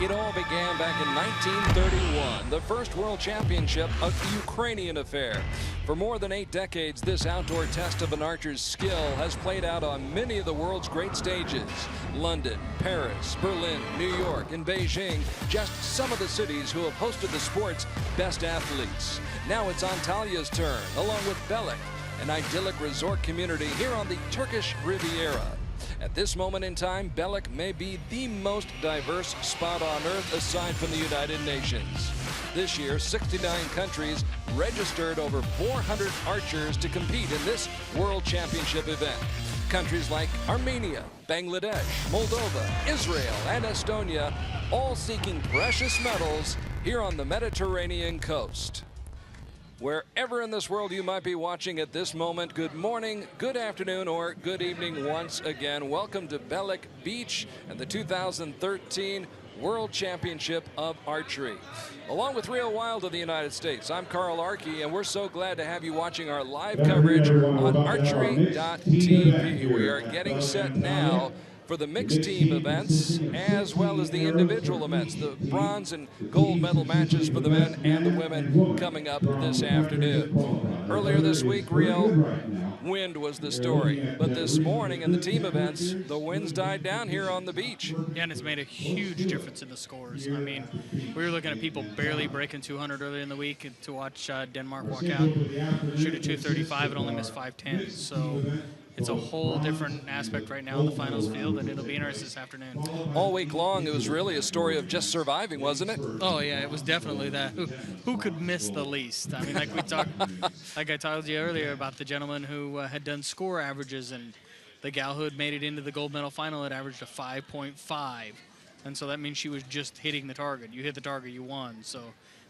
It all began back in 1931, the first World Championship, a Ukrainian affair. For more than 8 decades, this outdoor test of an archer's skill has played out on many of the world's great stages. London, Paris, Berlin, New York, and Beijing, just some of the cities who have hosted the sport's best athletes. Now it's Antalya's turn, along with Belek, an idyllic resort community here on the Turkish Riviera. At this moment in time, Belek may be the most diverse spot on earth aside from the United Nations. This year, 69 countries registered over 400 archers to compete in this World Championship event. Countries like Armenia, Bangladesh, Moldova, Israel, and Estonia, all seeking precious medals here on the Mediterranean coast. Wherever in this world you might be watching at this moment, good morning, good afternoon, or good evening once again. Welcome to Belek Beach and the 2013 World Championship of Archery. Along with Rio Wild of the United States, I'm Carl Archie, and we're so glad to have you watching our live coverage on archery.tv. We are getting set now for the mixed team events as well as the individual events, the bronze and gold medal matches for the men and the women coming up this afternoon. Earlier this week, Rio, wind was the story, but this morning in the team events, the winds died down here on the beach. Yeah, and it's made a huge difference in the scores. I mean, we were looking at people barely breaking 200 earlier in the week to watch Denmark walk out, shoot a 235 and only miss 510. So it's a whole different aspect right now in the finals field, and it'll be interesting this afternoon. All week long, it was really a story of just surviving, wasn't it? Oh yeah, it was definitely that. Who could miss the least? I mean, like we talked, like I told you earlier about the gentleman who had done score averages, and the gal who had made it into the gold medal final had averaged a 5.5, and so that means she was just hitting the target. You hit the target, you won. So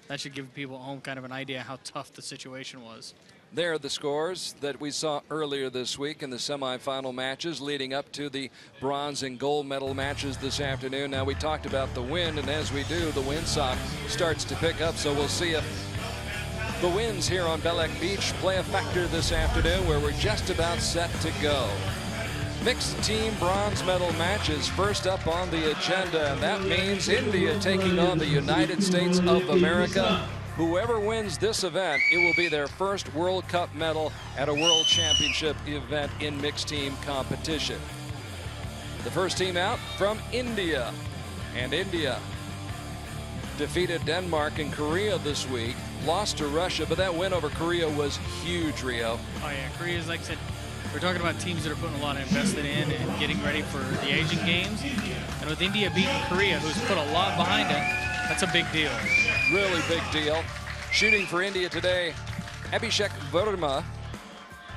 that should give people at home kind of an idea how tough the situation was. There are the scores that we saw earlier this week in the semifinal matches leading up to the bronze and gold medal matches this afternoon. Now, we talked about the wind, and as we do, the windsock starts to pick up, so we'll see if the winds here on Belek Beach play a factor this afternoon, where we're just about set to go. Mixed team bronze medal matches first up on the agenda, and that means India taking on the United States of America. Whoever wins this event, it will be their first World Cup medal at a World Championship event in mixed team competition. The first team out from India, and India defeated Denmark and Korea this week, lost to Russia, but that win over Korea was huge, Rio. Oh yeah, Korea's, like I said, we're talking about teams that are putting a lot of invested in and getting ready for the Asian Games. And with India beating Korea, who's put a lot behind it, that's a big deal. Really big deal. Shooting for India today, Abhishek Verma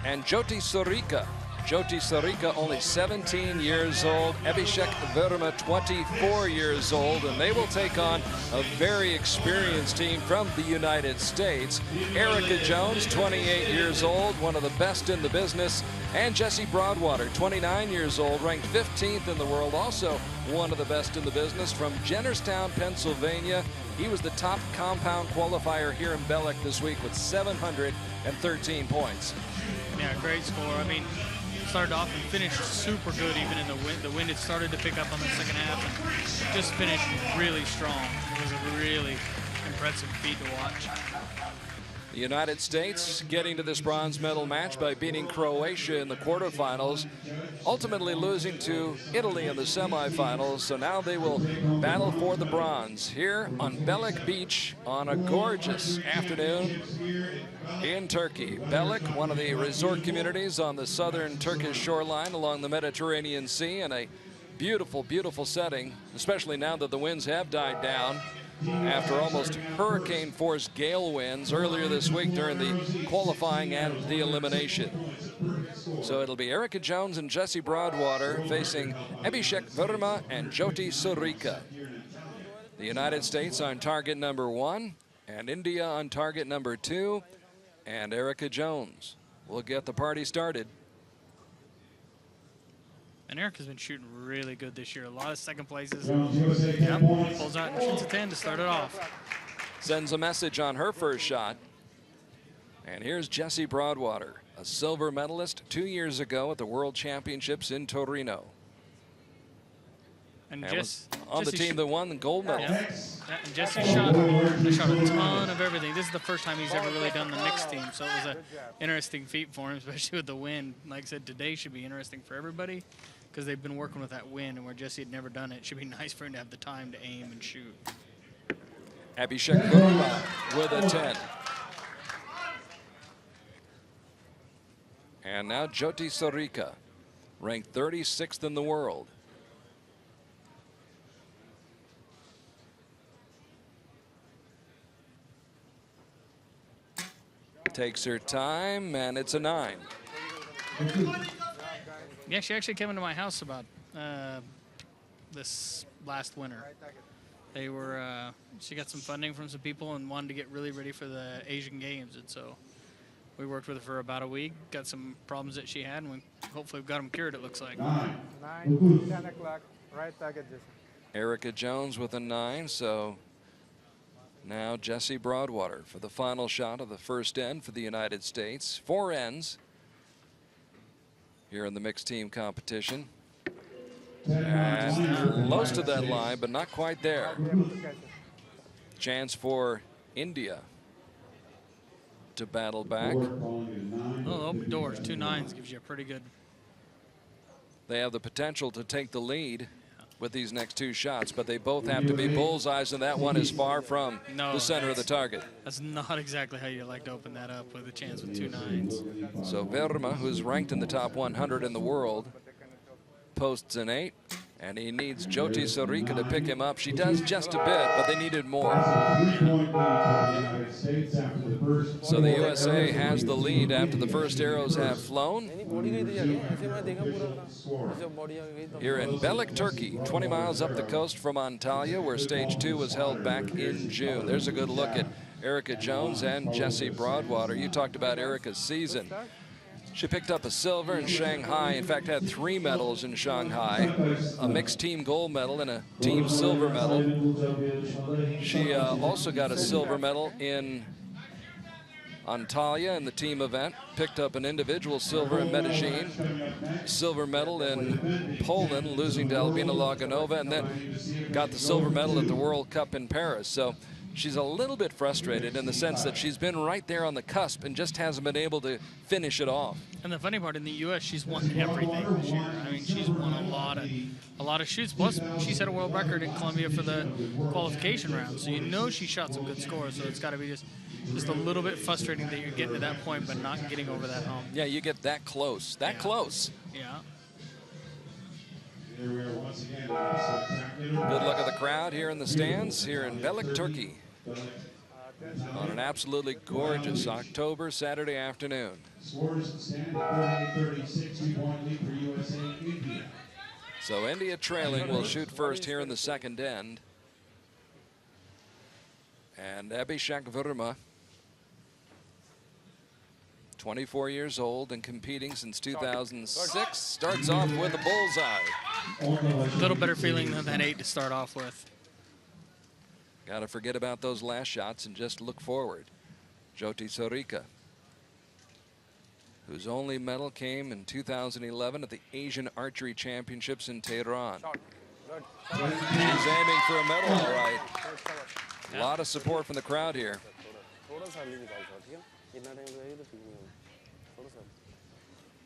and Jyoti Sarika. Jyoti Sarika only 17 years old, Abhishek Verma 24 years old, and they will take on a very experienced team from the United States. Erica Jones, 28 years old, one of the best in the business, and Jesse Broadwater, 29 years old, ranked 15th in the world, also one of the best in the business, from Jennerstown, Pennsylvania. He was the top compound qualifier here in Belek this week with 713 points. Yeah, great score. I mean, started off and finished super good even in the wind. The wind had started to pick up on the second half and just finished really strong. It was a really impressive feat to watch. The United States getting to this bronze medal match by beating Croatia in the quarterfinals, ultimately losing to Italy in the semifinals. So now they will battle for the bronze here on Belek Beach on a gorgeous afternoon in Turkey. Belek, one of the resort communities on the southern Turkish shoreline along the Mediterranean Sea, and a beautiful, beautiful setting, especially now that the winds have died down after almost hurricane-force gale winds earlier this week during the qualifying and the elimination. So it'll be Erica Jones and Jesse Broadwater facing Abhishek Verma and Jyoti Sarika. The United States on target number 1, and India on target number 2, and Erica Jones will get the party started. And Erica's been shooting really good this year. A lot of second places. Yep, pulls out and shoots a 10 to start it off. Sends a message on her first shot. And here's Jesse Broadwater, a silver medalist 2 years ago at the World Championships in Torino. And on the team that won the gold medal. Yeah. And Jesse shot a ton of everything. This is the first time he's ever really done the mixed team, so it was an interesting feat for him, especially with the wind. Like I said, today should be interesting for everybody because they've been working with that wind, and where Jesse had never done it, it should be nice for him to have the time to aim and shoot. Abhishek Verma with a 10. And now Jyoti Sarika, ranked 36th in the world. Takes her time, and it's a 9. Yeah, she actually came into my house about this last winter. They were, she got some funding from some people and wanted to get really ready for the Asian Games, and so we worked with her for about a week, got some problems that she had, and we hopefully got them cured, it looks like. 9, 10 o'clock, right target, Jesse. Erica Jones with a 9, so now Jessie Broadwater for the final shot of the first end for the United States. 4 ends here in the mixed team competition. And close to that line, but not quite there. Chance for India to battle back. Oh, open doors, 2 9s gives you a pretty good. They have the potential to take the lead with these next 2 shots, but they both have to be bullseyes, and that one is far from the center of the target. That's not exactly how you like to open that up with a chance with 2 9s. So Verma, who's ranked in the top 100 in the world, posts an 8, and he needs Jyoti Sarika to pick him up. She does just a bit, but they needed more. So the USA has the lead after the first arrows have flown. Here in Belek, Turkey, 20 miles up the coast from Antalya, where stage 2 was held back in June. There's a good look at Erica Jones and Jessie Broadwater. You talked about Erica's season. She picked up a silver in Shanghai, in fact had 3 medals in Shanghai, a mixed team gold medal and a team silver medal. She also got a silver medal in Antalya in the team event, picked up an individual silver in Medellin, silver medal in Poland, losing to Albina Loganova, and then got the silver medal at the World Cup in Paris. So she's a little bit frustrated in the sense that she's been right there on the cusp and just hasn't been able to finish it off. And the funny part, in the U.S., she's won everything this year. I mean, she's won a lot of shoots. Plus, she set a world record in Colombia for the qualification round. So you know she shot some good scores. So it's got to be just a little bit frustrating that you're getting to that point but not getting over that hump. Yeah, you get that close. Close. Yeah. Good look at the crowd here in the stands here in Belek, Turkey, on an absolutely gorgeous October Saturday afternoon. So India trailing will shoot first here in the second end. And Abhishek Verma, 24 years old and competing since 2006, starts off with a bullseye. A little better feeling than that 8 to start off with. Got to forget about those last shots and just look forward. Jyoti Sarika, whose only medal came in 2011 at the Asian Archery Championships in Tehran. She's aiming for a medal, all right. A lot of support from the crowd here.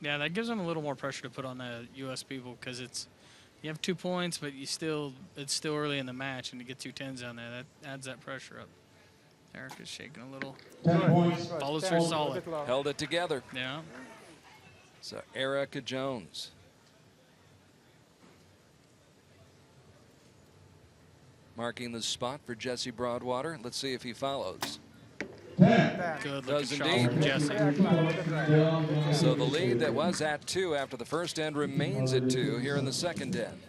Yeah, that gives them a little more pressure to put on the U.S. people because you have 2 points, but it's still early in the match, and to get 2 10s down there, that adds that pressure up. Erica's shaking a little. Follows her solid. Held it together. Yeah. So Erica Jones. Marking the spot for Jessie Broadwater. Let's see if he follows. Good Does shot indeed. from Jesse. So the lead that was at 2 after the first end remains at 2 here in the second end.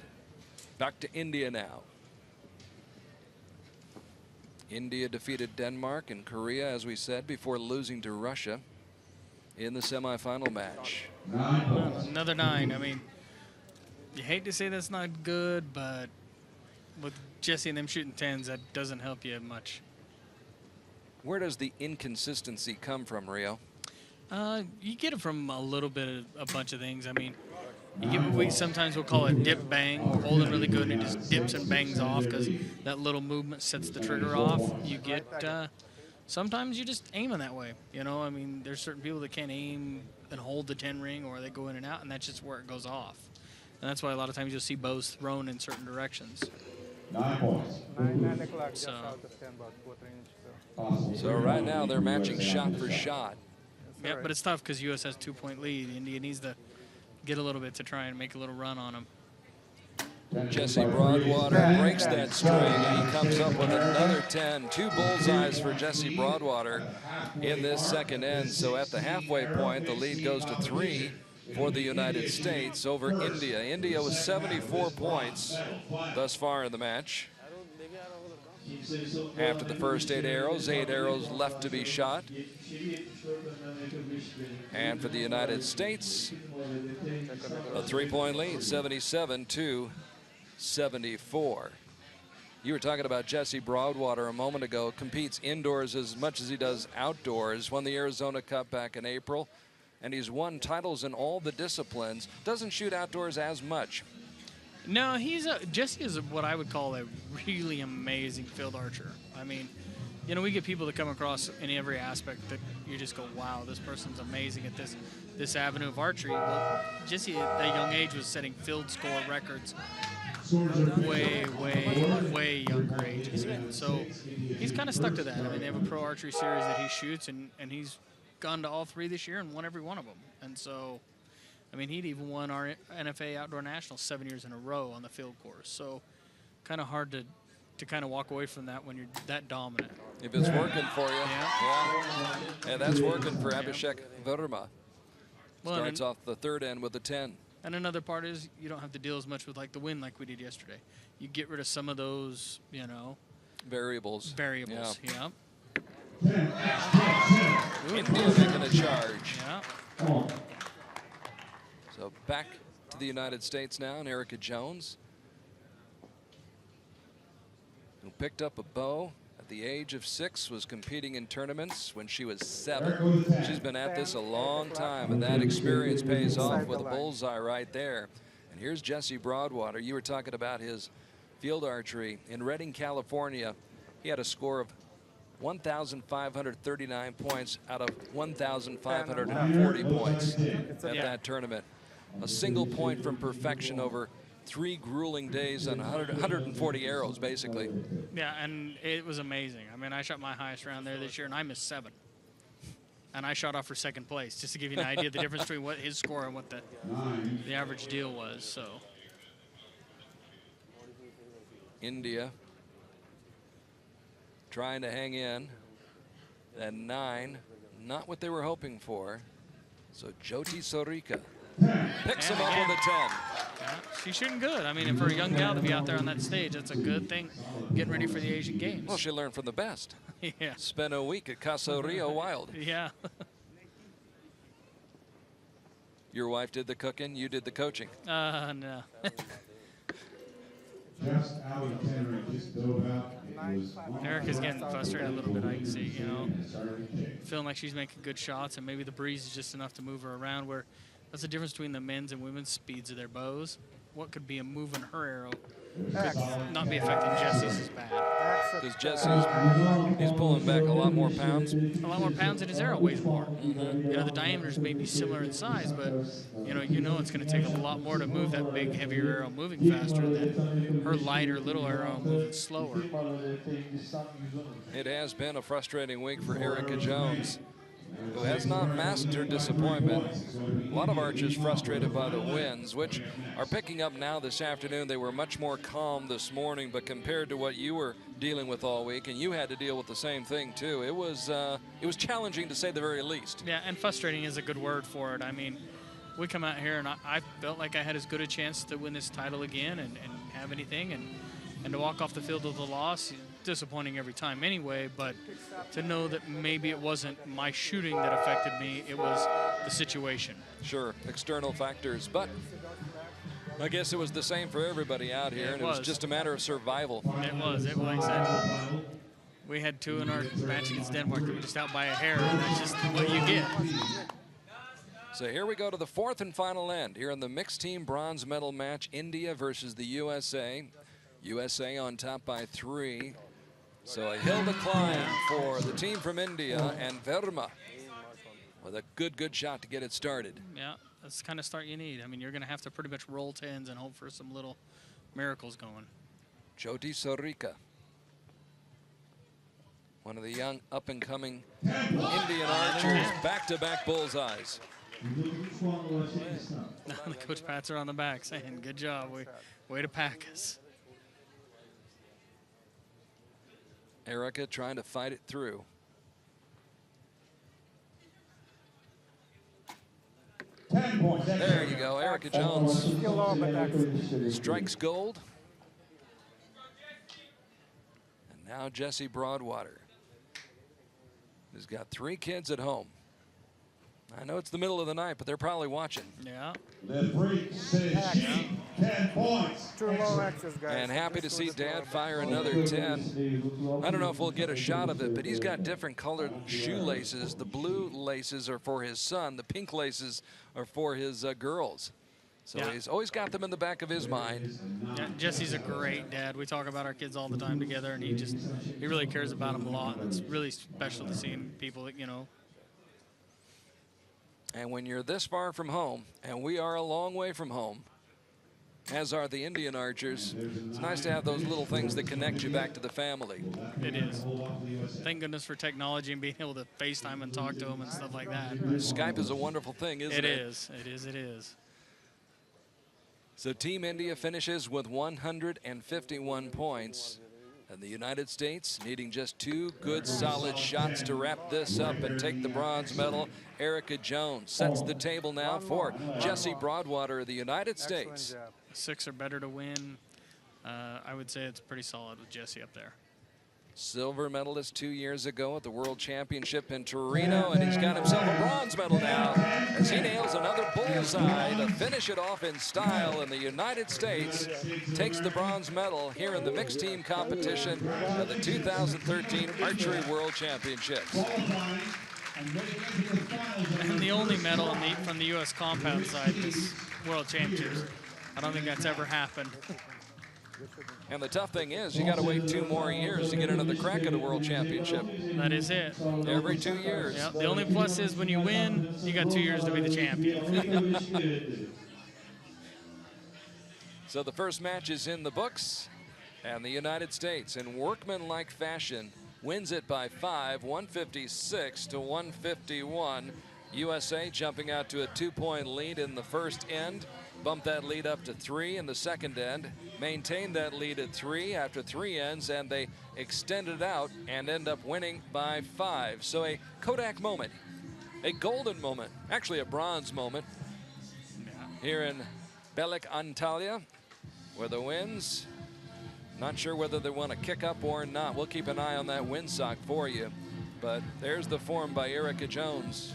Back to India now. India defeated Denmark and Korea, as we said, before losing to Russia in the semifinal match. Another 9. I mean, you hate to say that's not good, but with Jesse and them shooting 10s, that doesn't help you much. Where does the inconsistency come from, Rio? You get it from a little bit of a bunch of things. I mean, You get what we sometimes will call a dip bang. We're holding really good and it just dips and bangs off because that little movement sets the trigger off. You get, sometimes you just aiming that way. You know, I mean, there's certain people that can't aim and hold the 10 ring, or they go in and out, and that's just where it goes off. And that's why a lot of times you'll see bows thrown in certain directions. 9 points. 9 o'clock, just So- out of 10, about foot range. So right now they're matching shot for shot. Yeah, but it's tough because U.S. has 2-point lead. India needs to get a little bit to try and make a little run on them. Jesse Broadwater breaks that string, and he comes up with another 10. 2 bullseyes for Jesse Broadwater in this second end. So at the halfway point, the lead goes to 3 for the United States over India. India was 74 points thus far in the match. After the first 8 arrows left to be shot. And for the United States, a 3-point lead, 77-74. You were talking about Jesse Broadwater a moment ago. Competes indoors as much as he does outdoors. Won the Arizona Cup back in April, and he's won titles in all the disciplines. Doesn't shoot outdoors as much. No, Jesse is what I would call a really amazing field archer. I mean, you know, we get people that come across in every aspect that you just go, wow, this person's amazing at this avenue of archery. Well, Jesse at that young age was setting field score records way younger ages. And so he's kind of stuck to that. I mean, they have a pro archery series that he shoots, and he's gone to all 3 this year and won every one of them. And so, I mean, he'd even won our NFA Outdoor Nationals 7 years in a row on the field course. So kind of hard to kind of walk away from that when you're that dominant. If it's working for you. Yeah, that's working for Abhishek Verma. Starts off the 3rd end with a 10. And another part is you don't have to deal as much with like the wind like we did yesterday. You get rid of some of those, you know, variables. Yeah. India making a charge. Yeah. So back to the United States now, and Erica Jones, who picked up a bow at the age of 6, was competing in tournaments when she was 7. She's been at this a long time, and that experience pays off with a bullseye right there. And here's Jesse Broadwater. You were talking about his field archery. In Redding, California, he had a score of 1,539 points out of 1,540 points at that tournament. A single point from perfection over 3 grueling days on 140 arrows, basically. Yeah, and it was amazing. I mean, I shot my highest round there this year, and I missed 7. And I shot off for 2nd place, just to give you an idea of the difference between what his score and what the average deal was. So India trying to hang in at 9, not what they were hoping for. So Jyoti Sarika picks him up with a 10. Yeah, she's shooting good. I mean, for a young gal to be out there on that stage, that's a good thing, getting ready for the Asian Games. Well, she learned from the best. Yeah. Spent a week at Casa Rio Wild. Yeah. Your wife did the cooking, you did the coaching. No. Just out of 10 ring, just dove out. Erica's getting frustrated a little bit, I can see, you know, feeling like she's making good shots, and maybe the breeze is just enough to move her around, where that's the difference between the men's and women's speeds of their bows. What could be a move in her arrow not be affecting Jesse's as bad. Because Jesse's he's pulling back a lot more pounds. A lot more pounds, and his arrow weighs more. You know, the diameters may be similar in size, but you know it's going to take a lot more to move that big, heavier arrow moving faster than her lighter, little arrow moving slower. It has been a frustrating week for Erica Jones, who has not masked her disappointment. A lot of archers frustrated by the winds, which are picking up now this afternoon. They were much more calm this morning, but compared to what you were dealing with all week, and you had to deal with the same thing too, it was challenging to say the very least. Yeah, and frustrating is a good word for it. I mean, we come out here, and I felt like I had as good a chance to win this title again and have anything, and to walk off the field with a loss, disappointing every time anyway, but to know that maybe it wasn't my shooting that affected me, it was the situation. Sure, external factors, but I guess it was the same for everybody out here, and it was just a matter of survival. It was, like I said, we had 2 in our match against Denmark that were just out by a hair, and that's just what you get. So here we go to the fourth and final end here in the mixed team bronze medal match, India versus the USA. USA on top by 3. So a hill to climb for the team from India, and Verma with a good shot to get it started. Yeah, that's the kind of start you need. I mean, you're going to have to pretty much roll 10s and hope for some little miracles going. Jyoti Sarika, one of the young up-and-coming Indian archers, back-to-back bullseyes. The coach pats her on the back saying, good job, way to pack us. Erica trying to fight it through. There you go, Erica Jones strikes gold. And now Jessie Broadwater, who's got 3 kids at home. I know it's the middle of the night, but they're probably watching. Yeah. The freak says she 10 points. 2 low X's, guys. And happy to see Dad fire another 10. I don't know if we'll get a shot of it, but he's got different colored shoelaces. The blue laces are for his son. The pink laces are for his girls. So he's always got them in the back of his mind. Yeah, Jesse's a great dad. We talk about our kids all the time together, and he really cares about them a lot. It's really special to see people, you know. And when you're this far from home, and we are a long way from home, as are the Indian archers, it's nice to have those little things that connect you back to the family. It is. Thank goodness for technology and being able to FaceTime and talk to them and stuff like that. Skype is a wonderful thing, isn't it? It is. It is. It is. So Team India finishes with 151 points. And the United States needing just 2 good solid shots to wrap this up and take the bronze medal. Erica Jones sets the table now for Jessie Broadwater of the United States. 6 or better to win. I would say it's pretty solid with Jessie up there. Silver medalist 2 years ago at the World Championship in Torino, and he's got himself a bronze medal now as he nails another bullseye to finish it off in style, and the United States takes the bronze medal here in the mixed team competition of the 2013 Archery World Championships. And the only medal from the U.S. compound side this World Championships. I don't think that's ever happened. And the tough thing is, you got to wait 2 more years to get another crack at a World Championship. That is it. Every 2 years. Yep. The only plus is when you win, you got 2 years to be the champion. So the first match is in the books, and the United States, in workmanlike fashion, wins it by 5, 156 to 151. USA jumping out to a 2-point lead in the first end. Bumped that lead up to 3 in the second end, maintained that lead at 3 after 3 ends, and they extended out and end up winning by 5. So a Kodak moment, a golden moment, actually a bronze moment here in Belek, Antalya, where the winds, not sure whether they want to kick up or not. We'll keep an eye on that windsock for you. But there's the form by Erica Jones,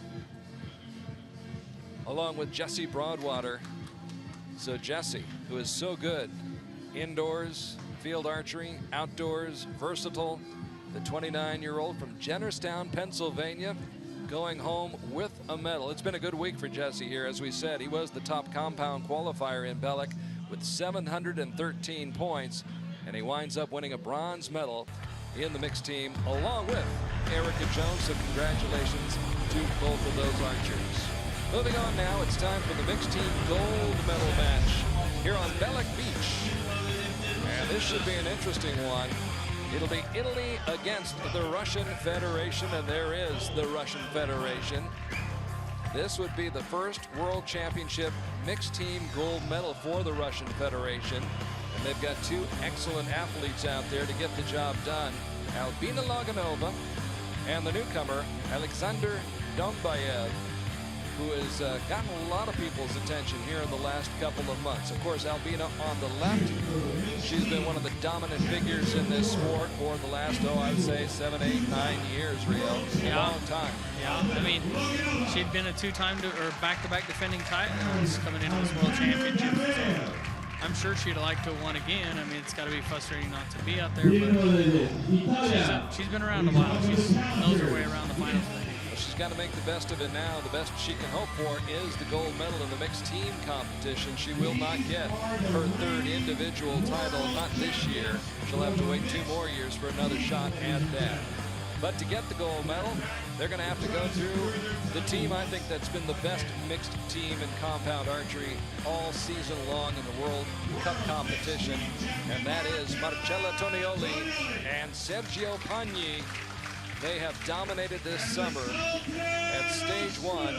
along with Jessie Broadwater. So Jessie, who is so good indoors, field archery, outdoors, versatile, the 29-year-old from Jennerstown, Pennsylvania, going home with a medal. It's been a good week for Jessie here. As we said, he was the top compound qualifier in Belek with 713 points, and he winds up winning a bronze medal in the mixed team along with Erica Jones. So congratulations to both of those archers. Moving on now, it's time for the mixed team gold medal match here on Belek Beach. And this should be an interesting one. It'll be Italy against the Russian Federation, and there is the Russian Federation. This would be the first World Championship mixed team gold medal for the Russian Federation. And they've got 2 excellent athletes out there to get the job done. Albina Loganova and the newcomer, Alexander Dombayev, who has gotten a lot of people's attention here in the last couple of months. Of course, Albina on the left, she's been one of the dominant figures in this sport for the last, I'd say 7, 8, 9 years, Rio. A long time. Yeah, I mean, she'd been a 2-time or back-to-back defending titles coming into this World Championship. So I'm sure she'd like to have won again. I mean, it's got to be frustrating not to be out there, but she's been around a while. She knows her way around the finals. She's got to make the best of it now. The best she can hope for is the gold medal in the mixed team competition. She will not get her third individual title, not this year. She'll have to wait 2 more years for another shot at that. But to get the gold medal, they're going to have to go through the team, I think, that's been the best mixed team in compound archery all season long in the World Cup competition. And that is Marcella Tonioli and Sergio Pagni. They have dominated this summer. At stage 1,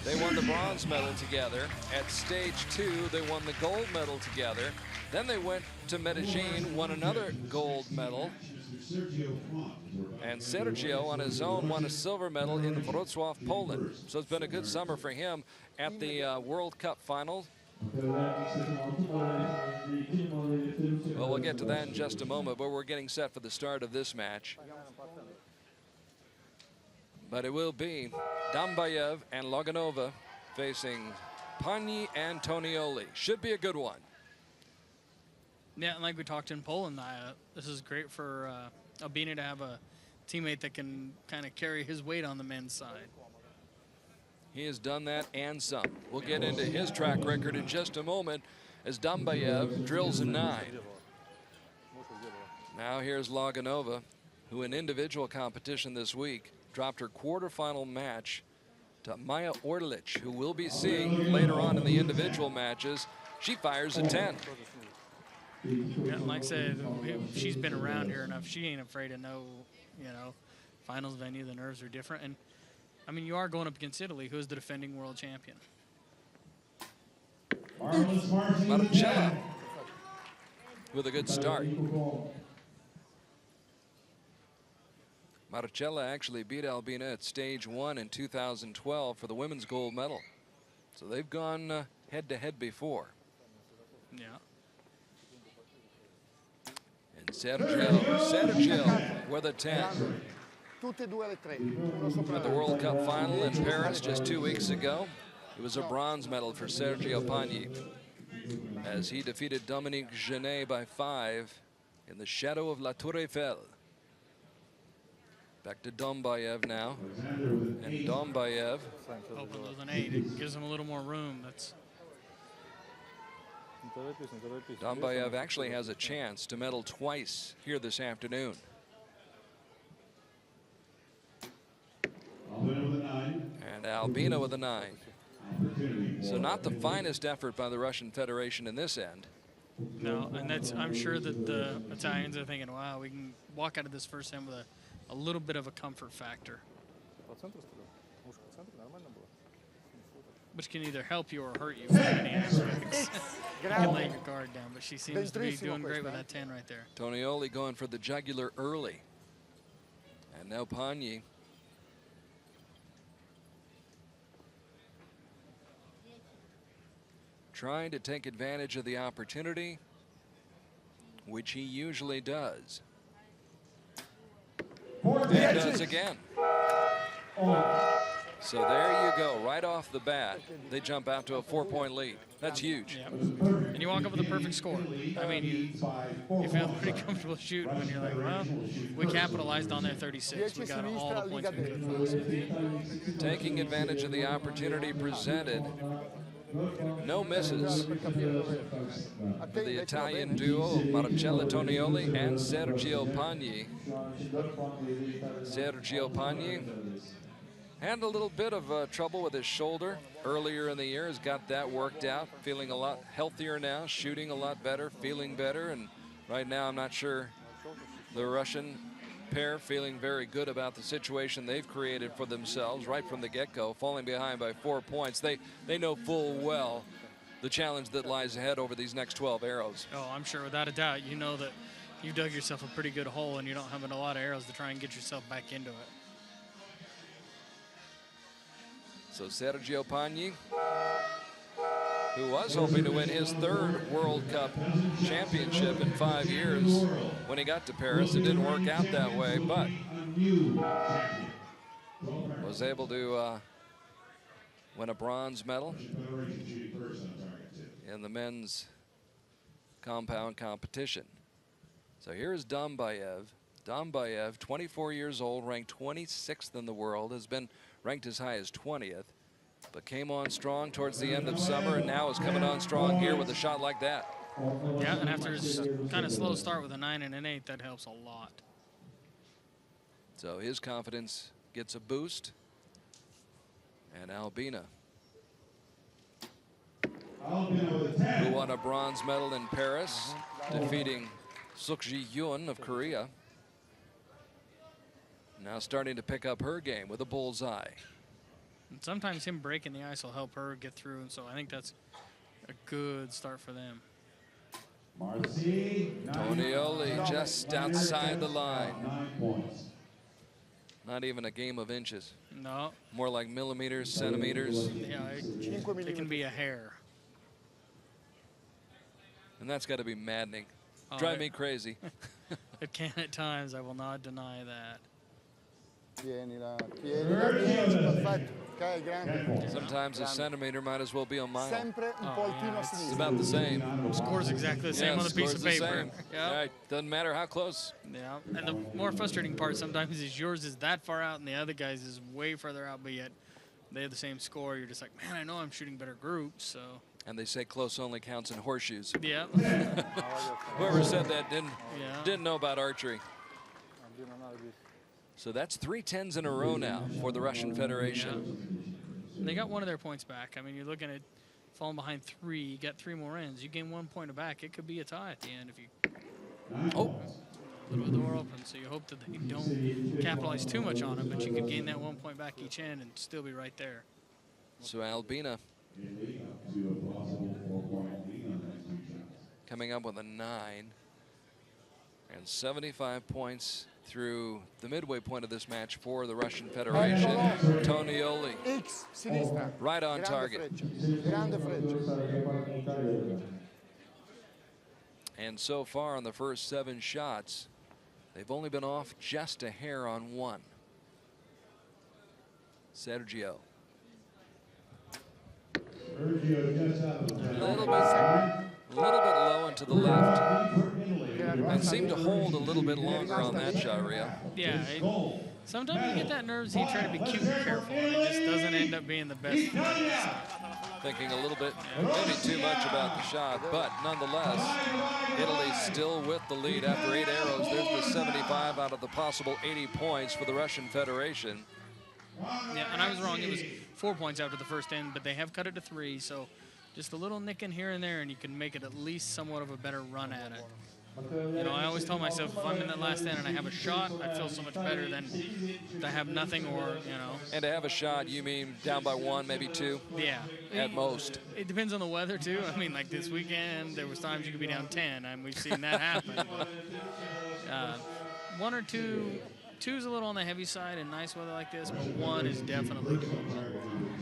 they won the bronze medal together. At stage 2, they won the gold medal together. Then they went to Medellin, won another gold medal. And Sergio, on his own, won a silver medal in Wrocław, Poland. So it's been a good summer for him at the World Cup final. Well, we'll get to that in just a moment, but we're getting set for the start of this match. But it will be Dambayev and Loganova facing Pagni and Tonioli. Should be a good one. Yeah, and like we talked in Poland, this is great for Albina to have a teammate that can kind of carry his weight on the men's side. He has done that and some. We'll get into his track record in just a moment as Dambayev drills a 9. Now here's Loganova, who in individual competition this week dropped her quarterfinal match to Maya Orlic, who we'll be seeing later on in the individual matches. She fires a 10. Yeah, like I said, she's been around here enough. She ain't afraid of no, finals venue. The nerves are different. And, I mean, you are going up against Italy, who is the defending world champion. Marcella with a good start. Marcella actually beat Albina at stage 1 in 2012 for the women's gold medal. So they've gone head-to-head before. Yeah. And Sergio with a 10. At the World Cup final in Paris just 2 weeks ago, it was a bronze medal for Sergio Pagni as he defeated Dominique Genet by 5 in the shadow of La Tour Eiffel. Back to Dambayev now. And Dambayev opens with an 8. It gives him a little more room. Dambayev actually has a chance to medal twice here this afternoon. And Albina with a 9. So not the finest effort by the Russian Federation in this end. No, and I'm sure that the Italians are thinking, wow, we can walk out of this first end with a little bit of a comfort factor. Which can either help you or hurt you. You can lay your guard down, but she seems to be doing great with that 10 right there. Tonioli going for the jugular early. And now Pagni. Trying to take advantage of the opportunity, which he usually does. And does again. So there you go, right off the bat, they jump out to a 4-point lead. That's huge. Yep. And you walk up with a perfect score. I mean, you feel pretty comfortable shooting when you're like, well, we capitalized on their 36. We got all the points we could. Taking advantage of the opportunity presented. No misses for the Italian duo, Marcella Tonioli and Sergio Pagni. Sergio Pagni had a little bit of trouble with his shoulder earlier in the year, has got that worked out, feeling a lot healthier now, shooting a lot better, feeling better, and right now I'm not sure the Russian pair feeling very good about the situation they've created for themselves right from the get-go, falling behind by 4 points. They know full well the challenge that lies ahead over these next 12 arrows. Oh, I'm sure without a doubt. You know that you've dug yourself a pretty good hole and you don't have a lot of arrows to try and get yourself back into it. So Sergio Pagni, who was hoping to win his 3rd World Cup championship in 5 years when he got to Paris. It didn't work out that way, but was able to win a bronze medal in the men's compound competition. So here's Dambayev. Dambayev, 24 years old, ranked 26th in the world, has been ranked as high as 20th, but came on strong towards the end of summer and now is coming on strong here with a shot like that. Yeah, and after his kind of slow start with a 9 and an 8, that helps a lot. So his confidence gets a boost. And Albina, who won a bronze medal in Paris, defeating Sukji Yoon of Korea, now starting to pick up her game with a bullseye. And sometimes him breaking the ice will help her get through, and so I think that's a good start for them. Tonioli just outside the line. Not even a game of inches. No. More like millimeters, centimeters. Yeah, it can be a hair. And that's got to be maddening. Drive me crazy. It can at times, I will not deny that. Sometimes a centimeter might as well be a mile. It's about the same. Score's exactly the same on a piece of paper. Yeah. Right. Doesn't matter how close. Yeah, and the more frustrating part sometimes is yours is that far out and the other guy's is way further out, but yet they have the same score. You're just like, man, I know I'm shooting better groups, so. And they say close only counts in horseshoes. Yeah. Whoever said that didn't know about archery. So that's 3 10s in a row now for the Russian Federation. Yeah. They got one of their points back. I mean, you're looking at falling behind 3. You got 3 more ends. You gain 1 point back. It could be a tie at the end if you. Oh. A little bit of the door open, so you hope that they don't capitalize too much on it, but you could gain that 1 point back each end and still be right there. So Albina coming up with a 9 and 75 points through the midway point of this match for the Russian Federation. Tonioli right on target. And so far on the first 7 shots, they've only been off just a hair on 1. Sergio. A little bit low and to the left. And seemed to hold a little bit longer on that shot, Rio. Yeah. Sometimes you get that nervous, you try to be cute and careful, and it just doesn't end up being the best. Thinking a little bit, maybe too much about the shot, but nonetheless, Italy still with the lead after 8 arrows. There's the 75 out of the possible 80 points for the Russian Federation. Yeah, and I was wrong. It was 4 points after the first end, but they have cut it to 3, so just a little nicking here and there, and you can make it at least somewhat of a better run at it. You know, I always tell myself if I'm in that last end and I have a shot, I feel so much better than to have nothing or, you know. And to have a shot, you mean down by 1, maybe 2? Yeah. At most. It depends on the weather, too. I mean, like this weekend, there was times you could be down 10, and we've seen that happen. But, 1 or 2, 2's a little on the heavy side in nice weather like this, but 1 is definitely doable.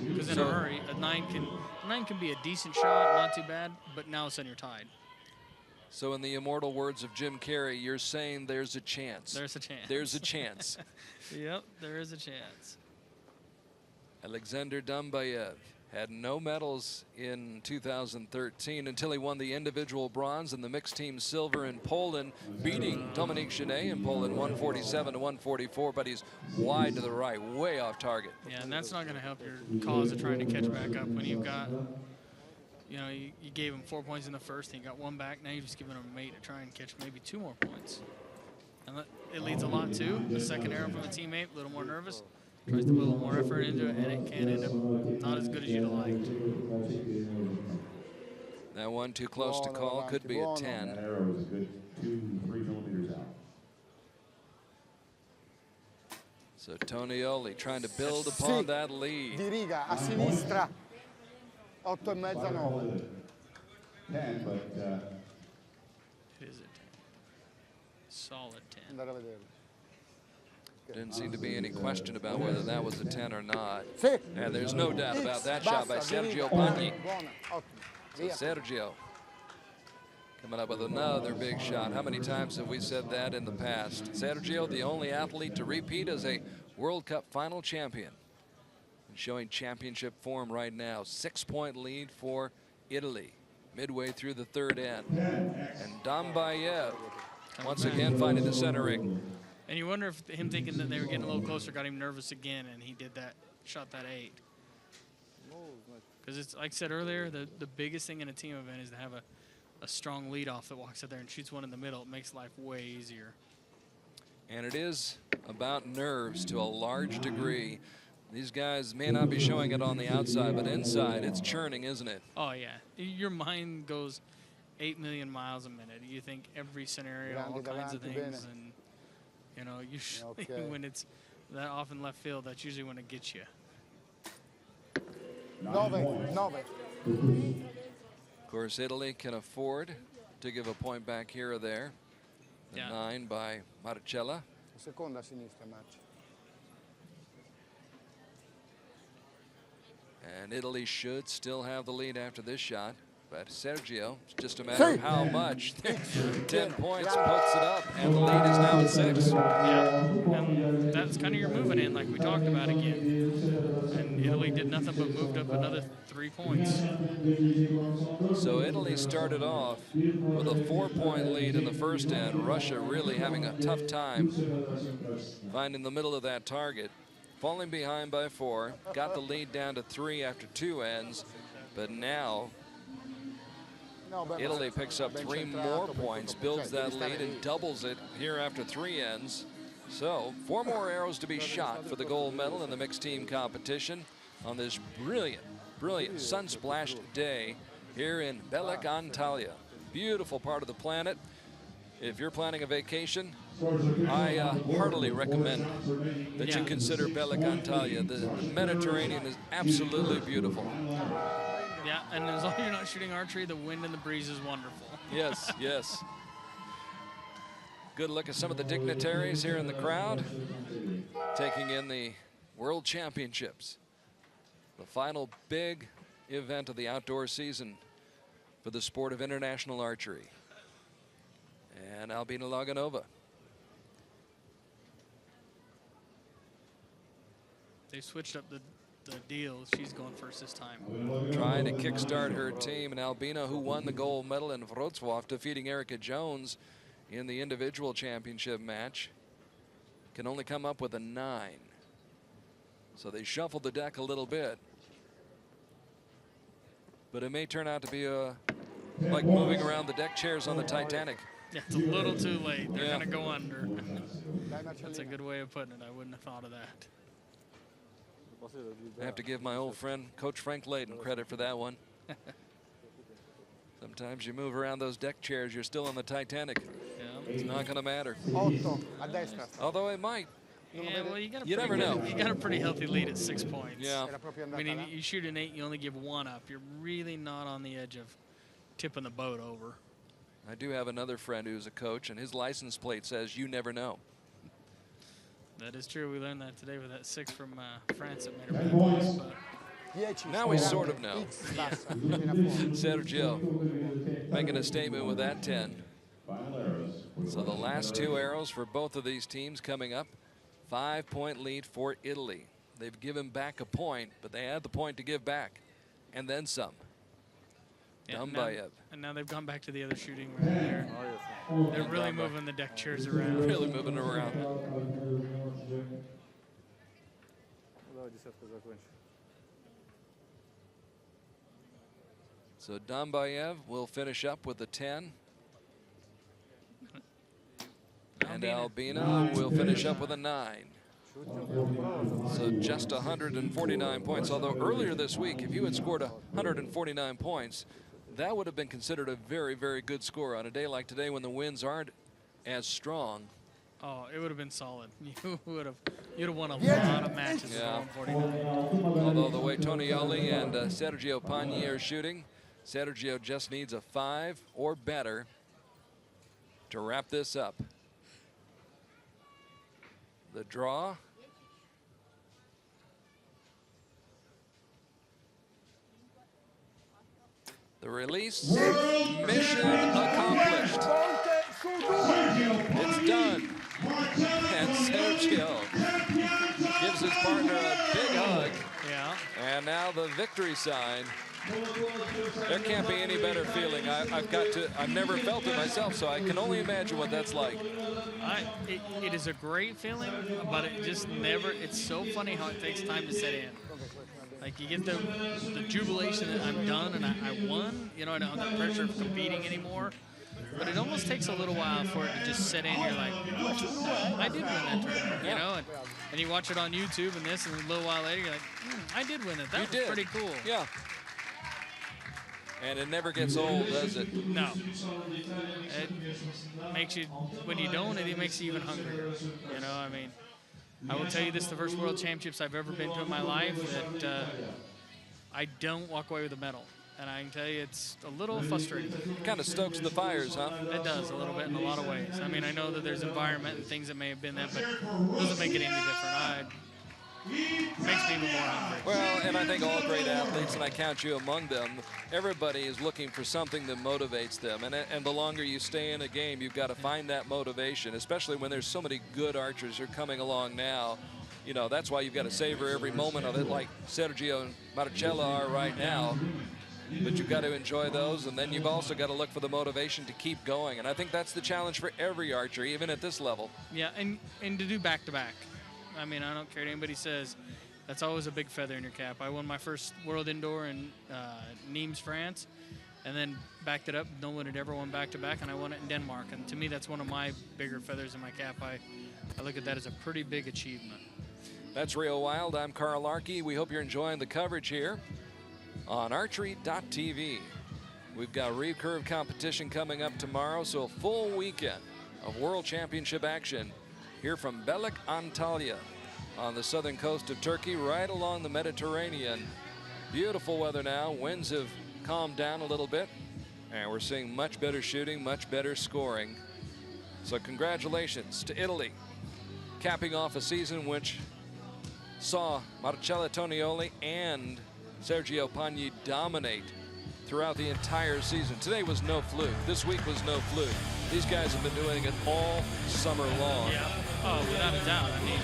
Because in a hurry, a 9 can be a decent shot, not too bad, but now all of a sudden you're tied. So in the immortal words of Jim Carrey, you're saying there's a chance. There's a chance. There's a chance. Yep, there is a chance. Alexander Dumbayev had no medals in 2013 until he won the individual bronze and the mixed team silver in Poland, beating Dominique Genet in Poland 147 to 144, but he's wide to the right, way off target. Yeah, and that's not going to help your cause of trying to catch back up when you've got, you know, you gave him 4 points in the first and you got 1 back. Now you're just giving him a mate to try and catch maybe 2 more points. And it leads a lot too. The second arrow from a teammate, a little more nervous, tries to put a little more effort into it, and it can end up not as good as you'd have liked. That one too close to call, could be a 10. That arrow is a good 2-3 millimeters out. So Tonioli trying to build upon that lead. Di riga, a sinistra, 8,5, 9. 10, but It is a 10. Solid 10. Andare a vedere. Didn't seem to be any question about whether that was a 10 or not. Sì. And there's no doubt about that shot by Sergio Pagni. So Sergio coming up with another big shot. How many times have we said that in the past? Sergio, the only athlete to repeat as a World Cup final champion. And showing championship form right now. 6-point lead for Italy midway through the 3rd end. And Dumbayev once again finding the center ring. And you wonder if him thinking that they were getting a little closer got him nervous again, and he did that shot that 8. Because it's like I said earlier, the biggest thing in a team event is to have a strong leadoff that walks out there and shoots one in the middle. It makes life way easier. And it is about nerves to a large degree. These guys may not be showing it on the outside, but inside it's churning, isn't it? Oh, yeah. Your mind goes 8 million miles a minute. You think every scenario, all kinds of things. And, you know, usually when it's that off in left field, that's usually when it gets you. 9. Of course, Italy can afford to give a point back here or there. The 9 by Marcella. Seconda a sinistra, Marci. And Italy should still have the lead after this shot. But Sergio, it's just a matter of how much. 10 points puts it up, and the lead is now at 6. Yeah, and that's kind of your moving in, like we talked about again. And Italy did nothing but moved up another 3 points. So Italy started off with a 4-point lead in the first end. Russia really having a tough time finding the middle of that target. Falling behind by 4, got the lead down to 3 after 2 ends, but now Italy picks up 3 more points, builds that lead, and doubles it here after 3 ends. So 4 more arrows to be shot for the gold medal in the mixed team competition on this brilliant, brilliant sun-splashed day here in Belek, Antalya. Beautiful part of the planet. If you're planning a vacation, I heartily recommend that you consider Belek, Antalya. The Mediterranean is absolutely beautiful. Yeah, and as long as you're not shooting archery, the wind and the breeze is wonderful. Yes, yes. Good look at some of the dignitaries here in the crowd, taking in the World Championships, the final big event of the outdoor season for the sport of international archery. And Albina Laganova. They switched up the deal. She's going first this time. Trying to kickstart her team, and Albina, who won the gold medal in Wrocław, defeating Erica Jones in the individual championship match, can only come up with a 9. So they shuffled the deck a little bit. But it may turn out to be like moving around the deck chairs on the Titanic. Yeah, it's a little too late. They're going to go under. That's a good way of putting it. I wouldn't have thought of that. I have to give my old friend, Coach Frank Layden, credit for that one. Sometimes you move around those deck chairs, you're still on the Titanic. Yeah. It's not going to matter. 8 a destra. Although it might. Yeah, well, you never know. You got a pretty healthy lead at 6 points. Yeah. I mean, you shoot an 8, you only give 1 up. You're really not on the edge of tipping the boat over. I do have another friend who's a coach, and his license plate says, "You never know." That is true. We learned that today with that 6 from France that made her place, but Now we sort of know. Sergio making a statement with that 10. So the last 2 arrows for both of these teams coming up. 5-point lead for Italy. They've given back a point, but they had the point to give back, and then some. yeah, Dumbayev. and now they've gone back to the other shooting right there. They're really moving the deck chairs around. Really moving around. So Dumbayev will finish up with the 10. And Albina will finish up with a 9. So just 149 points. Although earlier this week, if you had scored 149 points, that would have been considered a very, very good score on a day like today when the winds aren't as strong. Oh, it would have been solid. You'd have won a lot of matches with 149. Although the way Tonioli and Sergio Pagni are shooting, Sergio just needs a 5 or better to wrap this up. The draw. The release. Mission accomplished. It's done. And Sergio gives his partner a big hug. Yeah. And now the victory sign. There can't be any better feeling. I've never felt it myself, so I can only imagine what that's like. It is a great feeling, but it just never, it's so funny how it takes time to set in. Like you get the jubilation that I'm done and I won, you know, I don't have the pressure of competing anymore. But it almost takes a little while for it to just set in. You're like, I did win that tournament, you know? And you watch it on YouTube and this, and a little while later, you're like, I did win it. That was pretty cool. Yeah. And it never gets old, does it? No. It makes you, when you don't, it makes you even hungrier. You know, I mean, I will tell you this, the first World Championships I've ever been to in my life, that I don't walk away with a medal. And I can tell you it's a little frustrating. It kind of stokes the fires, huh? It does a little bit in a lot of ways. I mean, I know that there's environment and things that may have been that, but it doesn't make it any different. It makes me even more hungry. Well, and I think all great athletes, and I count you among them, everybody is looking for something that motivates them. And the longer you stay in a game, you've got to find that motivation, especially when there's so many good archers who are coming along now. You know, that's why you've got to savor every moment of it, like Sergio and Marcella are right now. But you've got to enjoy those, and then you've also got to look for the motivation to keep going. And I think that's the challenge for every archer, even at this level. Yeah, and to do back-to-back. I mean, I don't care what anybody says. That's always a big feather in your cap. I won my first World Indoor in Nimes, France, and then backed it up. No one had ever won back-to-back, and I won it in Denmark. And to me, that's one of my bigger feathers in my cap. I look at that as a pretty big achievement. That's Rio Wild. I'm Carl Larkey. We hope you're enjoying the coverage here on archery.tv. We've got recurve competition coming up tomorrow, so a full weekend of World Championship action here from Belek, Antalya, on the southern coast of Turkey, right along the Mediterranean. Beautiful weather now. Winds have calmed down a little bit, and we're seeing much better shooting, much better scoring. So congratulations to Italy, capping off a season which saw Marcella Tonioli and Sergio Pagni dominate throughout the entire season. Today was no fluke. This week was no fluke. These guys have been doing it all summer long. Yeah. Oh, without a doubt. I mean,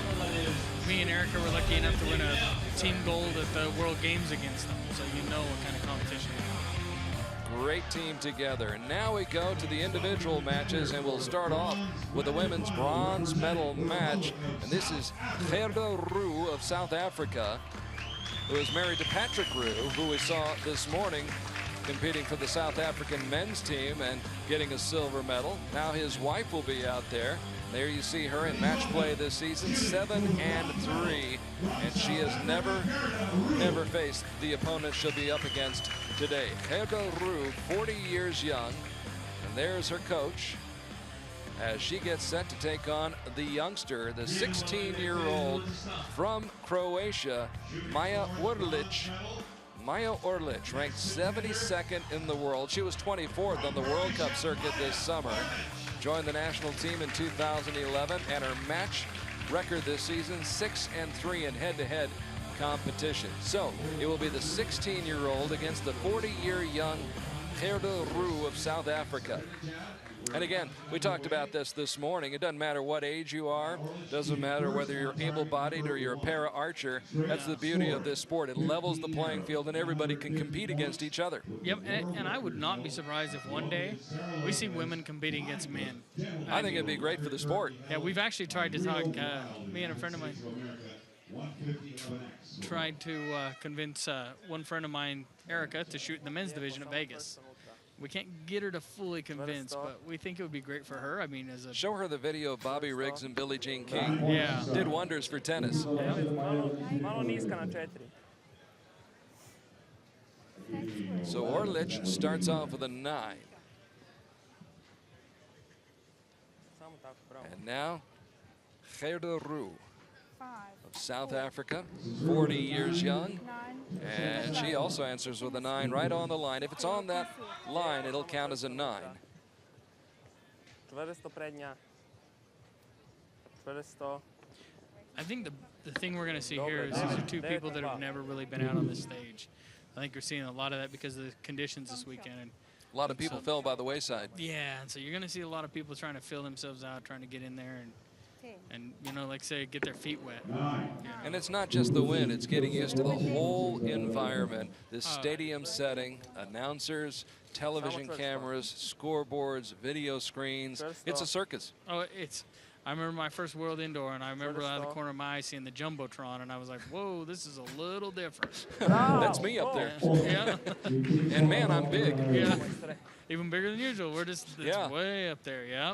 me and Erica were lucky enough to win a team gold at the World Games against them, so you know what kind of competition it is. Great team together. And now we go to the individual matches, and we'll start off with the women's bronze medal match. And this is Gerda Roux of South Africa, who is married to Patrick Roux, who we saw this morning competing for the South African men's team and getting a silver medal. Now his wife will be out there. There you see her in match play this season, 7-3, and she has never faced the opponent she'll be up against today. Gerda Roux, 40 years young, and there's her coach as she gets set to take on the youngster, the 16-year-old from Croatia, Maja Orlic. Maja Orlic, ranked 72nd in the world. She was 24th on the World Cup circuit this summer. Joined the national team in 2011, and her match record this season, 6-3 in head-to-head competition. So it will be the 16-year-old against the 40-year young Gerda Roux of South Africa. And again, we talked about this morning. It doesn't matter what age you are. Doesn't matter whether you're able-bodied or you're a para-archer. That's the beauty of this sport. It levels the playing field, and everybody can compete against each other. Yep, and I would not be surprised if one day we see women competing against men. I think it'd be great for the sport. Yeah, we've actually tried to talk, me and a friend of mine, tried to convince one friend of mine, Erica, to shoot in the men's division at Vegas. We can't get her to fully convince, but we think it would be great for her. I mean, as a... Show her the video of Bobby Riggs and Billie Jean King. Yeah. Did wonders for tennis. So Orlic starts off with a 9. And now, Gerda Roux of South Africa, 40 years young. And she also answers with a 9 right on the line. If it's on that line, it'll count as a 9. I think the thing we're going to see here is these are two people that have never really been out on the stage. I think we're seeing a lot of that because of the conditions this weekend. And a lot of people fell by the wayside. Yeah, and so you're going to see a lot of people trying to fill themselves out, trying to get in there. And and, you know, like say, get their feet wet. 9. And it's not just the wind, it's getting used to the whole environment, this stadium setting, announcers, television cameras, scoreboards, video screens. It's a circus. Oh, I remember my first World Indoor, and I remember out of the corner of my eye seeing the Jumbotron, and I was like, whoa, this is a little different. That's me up there. Yeah. And man, I'm big. Yeah. Even bigger than usual. We're just it's way up there, yeah.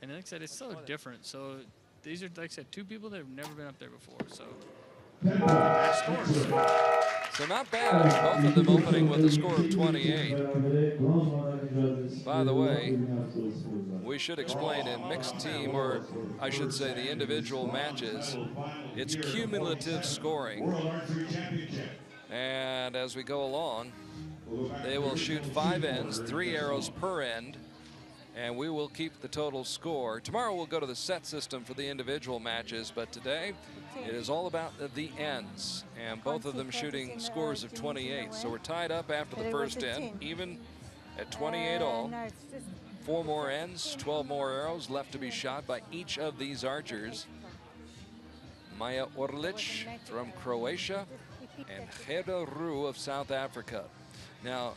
And like I said, it's so different. So these are, like I said, two people that have never been up there before. So So not bad. Both of them opening with a score of 28. By the way, we should explain in mixed team, or I should say the individual matches, it's cumulative scoring. World Archery Championships. And as we go along, they will shoot 5 ends, 3 arrows per end, and we will keep the total score. Tomorrow we'll go to the set system for the individual matches, but today it is all about the ends, and both of them shooting scores of 28. So we're tied up after the first end, even at 28 all. 4 more ends, 12 more arrows left to be shot by each of these archers. Maja Orlic from Croatia and Gerda Roux of South Africa. Now,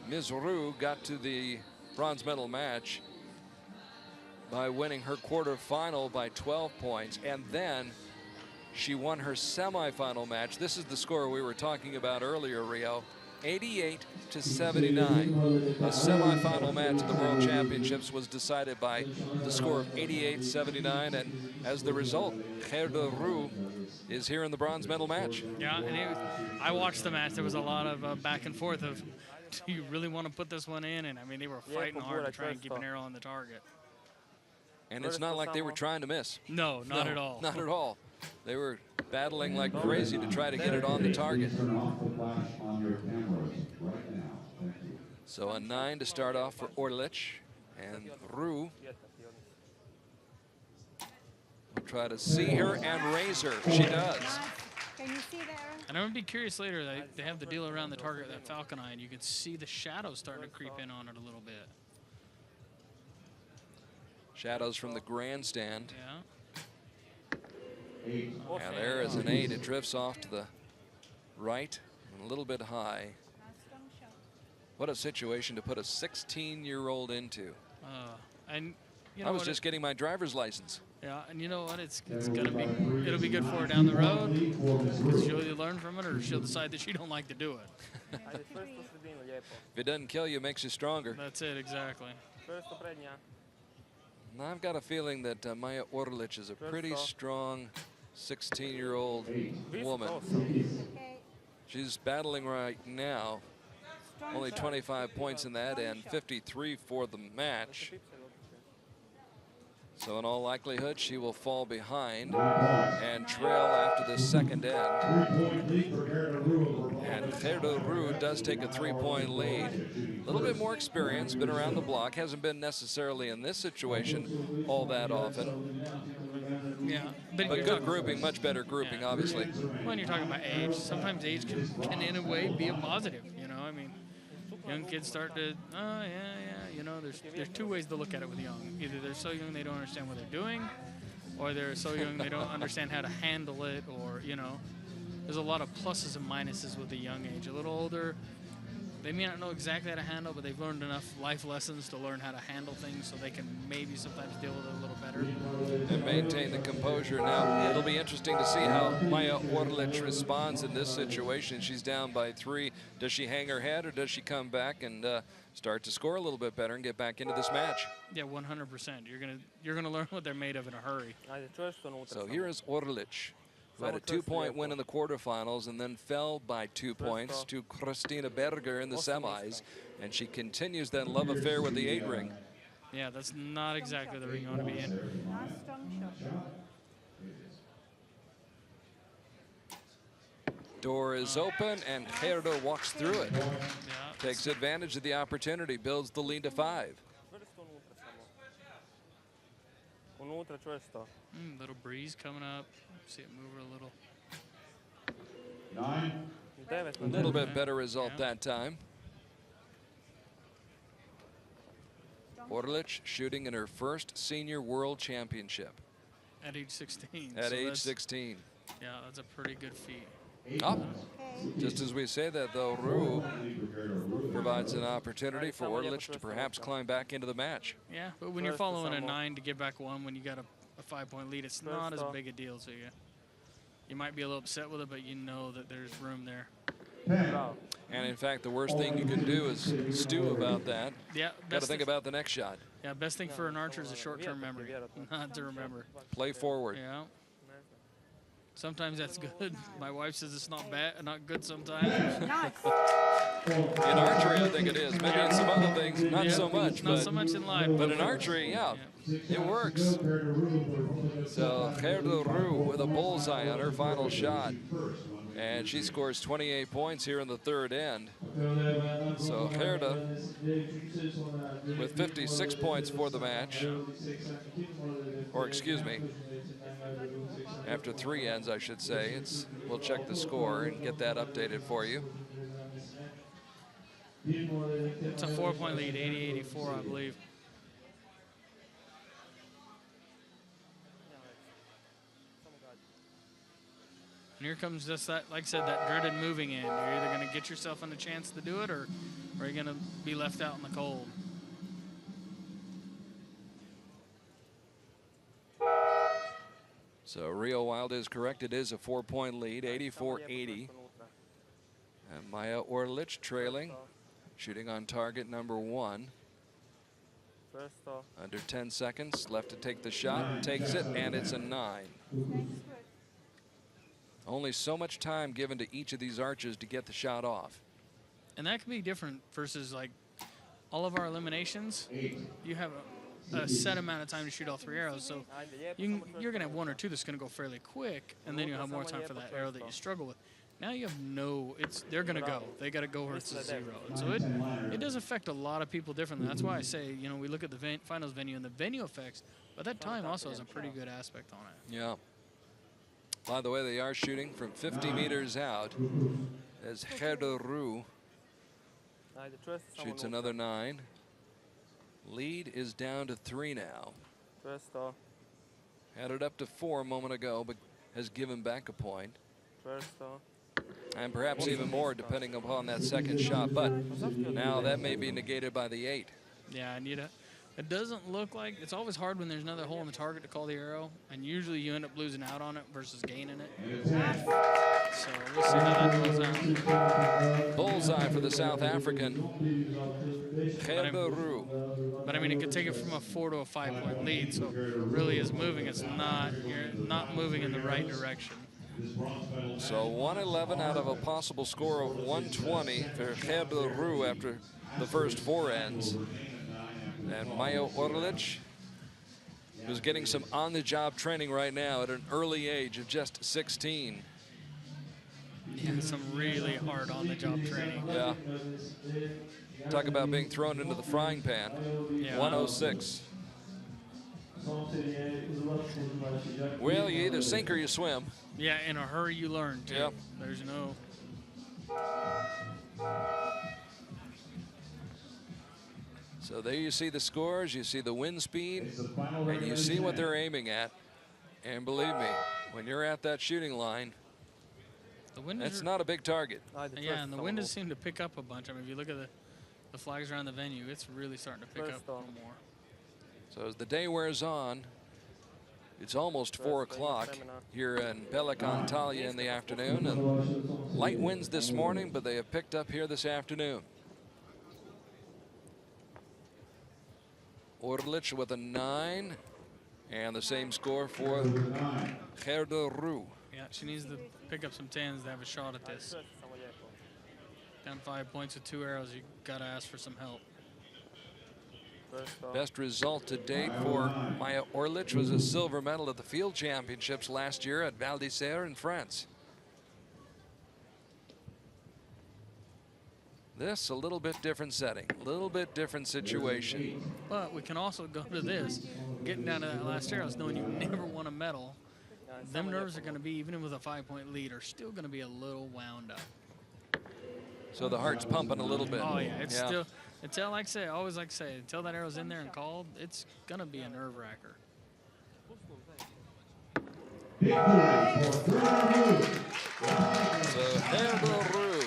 Ms. Roux got to the bronze medal match by winning her quarterfinal by 12 points, and then she won her semifinal match. This is the score we were talking about earlier, Rio. 88-79. A semifinal match at the World Championships was decided by the score of 88-79, and as the result, Gerda Roux is here in the bronze medal match. yeah, and I watched the match. There was a lot of back and forth of, do you really want to put this one in? And I mean, they were fighting hard to try and keep an arrow on the target. And it's not like they were trying to miss. No, not at all. Not at all. They were battling like crazy to try to get it on the target. Turn off the flash on your cameras right now. Thank you. So a 9 to start off for Orlic, and Roux will try to see her and raise her. She does. Can you see there? And I'm going to be curious later. They have the deal around the target, that falcon eye, and you can see the shadows starting to creep in on it a little bit. Shadows from the grandstand. Yeah. 8. And there is an 8. It drifts off to the right and a little bit high. What a situation to put a 16-year-old into. And you know I was what, just getting my driver's license. yeah, and you know what? It'll be good for her down the road. She'll either learn from it, or she'll decide that she don't like to do it. If it doesn't kill you, it makes you stronger. That's it, exactly. And I've got a feeling that Maja Orlic is a pretty strong 16-year-old woman. Okay. She's battling right now. Only 25 points in that and 53 for the match. So in all likelihood, she will fall behind and trail after the second end. 3-point lead for Gerda Roux. And Gerda Roux does take a 3-point lead. A little bit more experience, been around the block, hasn't been necessarily in this situation all that often. Yeah, But you're good talking- grouping, much better grouping, obviously. When you're talking about age, sometimes age can in a way be a positive. You know, I mean, young kids start to, you know, there's 2 ways to look at it with young. Either they're so young they don't understand what they're doing, or they're so young they don't understand how to handle it, or, you know, there's a lot of pluses and minuses with the young age. A little older, they may not know exactly how to handle, but they've learned enough life lessons to learn how to handle things so they can maybe sometimes deal with it a little better. And maintain the composure. Now, it'll be interesting to see how Maja Orlic responds in this situation. She's down by 3. Does she hang her head, or does she come back and start to score a little bit better and get back into this match? Yeah, 100%. You're gonna learn what they're made of in a hurry. So here is Orlic, who had a 2-point win in the quarterfinals and then fell by 2 points to Christina Berger in the semis. And she continues that love affair with the 8-ring. Yeah, that's not exactly the ring you want to be in. Nice strong shot. Door is open, and Gerda walks through it. Yeah, Takes advantage of the opportunity, builds the lead to 5. little breeze coming up. See it move a little. 9. A little bit better result that time. Orlic shooting in her first senior world championship. At age 16. At so age that's- 16. Yeah, that's a pretty good feat. Oh, Okay. just as we say that, though, Roux provides an opportunity for Orlich to perhaps climb back into the match. Yeah, but when you're following a 9 to get back 1 when you got a 5-point lead, it's not as big a deal to you. You might be a little upset with it, but you know that there's room there. And in fact, the worst thing you can do is stew about that. Yeah, Got to think about the next shot. Yeah, best thing for an archer is a short-term memory, not to remember. Play forward. Yeah. Sometimes that's good. My wife says it's not bad, not good sometimes. Nice. In archery, I think it is. Maybe in some other things, not Yeah, so much. Not but, so much in life. but in archery, yeah, it works. So Gerda Roux with a bullseye on her final shot. And she scores 28 points here in the third end. So Gerda with 56 points for the match. Or excuse me, after 3 ends, I should say. We'll check the score and get that updated for you. It's a 4-point lead, 80-84, I believe. And here comes just that, like I said, that dreaded moving end. You're either going to get yourself in a chance to do it, or you're going to be left out in the cold. So Rio Wild is correct. It is a 4-point lead, 84-80. And Maya Orlich trailing, shooting on target number 1. Under 10 seconds left to take the shot, takes it, and it's a 9. Only so much time given to each of these archers to get the shot off. And that can be different versus like all of our eliminations. You have a set amount of time to shoot all 3 arrows, so you're going to have 1 or 2 that's going to go fairly quick, and then you'll have more time for that arrow that you struggle with. Now you have they're going to go. They got to go or it's a 0. And so it does affect a lot of people differently. That's why I say, you know, we look at the finals venue and the venue effects, but that time also has a pretty good aspect on it. Yeah. By the way, they are shooting from 50 meters out as Gerda Roux shoots another 9. Lead is down to 3 now. Had it up to 4 a moment ago, but has given back a point. And perhaps even more depending upon that second shot, but now that may be negated by the 8. Yeah, and it doesn't look like, it's always hard when there's another hole in the target to call the arrow, and usually you end up losing out on it versus gaining it. So we'll see how that goes out. Bullseye for the South African, Gerda Roux. But I mean, it could take it from a 4 to a 5-point lead, so it really is moving. You're not moving in the right direction. So 111 out of a possible score of 120 for Gerda Roux after the first 4 ends. And Maya Orlich, who's getting some on-the-job training right now at an early age of just 16. Yeah, some really hard on-the-job training. Yeah. Talk about being thrown into the frying pan. Yeah. 106. Well, you either sink or you swim. Yeah, in a hurry you learn, too. Yep. There's no... So there you see the scores, you see the wind speed, and you see what they're aiming at. And believe me, when you're at that shooting line, that's not a big target. Yeah, and the wind does seem to pick up a bunch. I mean, if you look at the flags around the venue, it's really starting to pick up a little more. So as the day wears on, it's almost 4 o'clock here in Belek, Antalya in the afternoon. And light winds this morning, but they have picked up here this afternoon. Orlich with a 9, and the same score for Gerda Roux. Yeah, she needs to pick up some 10s to have a shot at this. Down 5 points with 2 arrows, you gotta ask for some help. Best result to date for Maya Orlich was a silver medal at the Field Championships last year at Val d'Isère in France. This a little bit different setting, a little bit different situation. But we can also go to this, getting down to that last arrows, knowing you never won a medal. Them nerves are going to be, even with a 5-point lead, are still going to be a little wound up. So the heart's pumping a little bit. Oh yeah, it's still. Until, like I say, I always like to say, until that arrow's in there and called, it's going to be a nerve wracker. So Herderu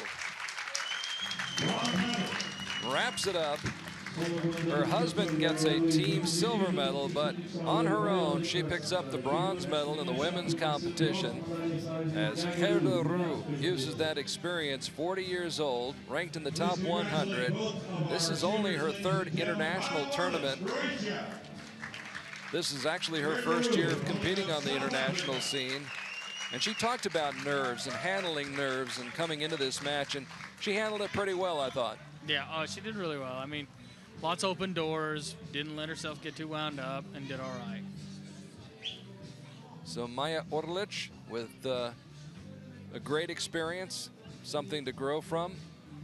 wraps it up. Her husband gets a team silver medal, but on her own, she picks up the bronze medal in the women's competition as Herderu uses that experience, 40 years old, ranked in the top 100. This is only her third international tournament. This is actually her first year of competing on the international scene. And she talked about nerves and handling nerves and coming into this match, and she handled it pretty well, I thought. Yeah, she did really well. I mean, lots of open doors, didn't let herself get too wound up, and did all right. So Maja Orlic with a great experience, something to grow from,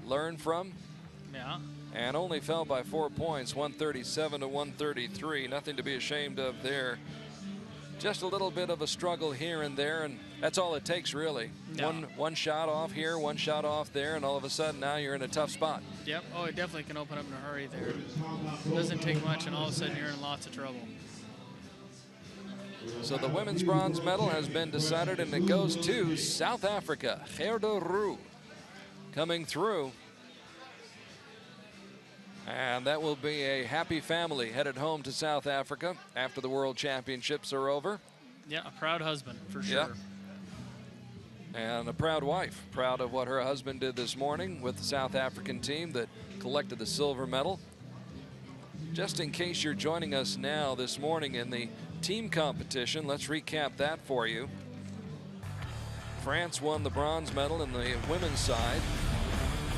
learn from. Yeah. And only fell by 4 points, 137 to 133. Nothing to be ashamed of there. Just a little bit of a struggle here and there, and that's all it takes, really. No. One shot off here, one shot off there, and all of a sudden now you're in a tough spot. Yep. Oh, it definitely can open up in a hurry there. Doesn't take much, and all of a sudden you're in lots of trouble. So the women's bronze medal has been decided, and it goes to South Africa. Herderu coming through. And that will be a happy family headed home to South Africa after the World Championships are over. Yeah, a proud husband, for sure. Yeah. And a proud wife, proud of what her husband did this morning with the South African team that collected the silver medal. Just in case you're joining us now this morning in the team competition, let's recap that for you. France won the bronze medal in the women's side.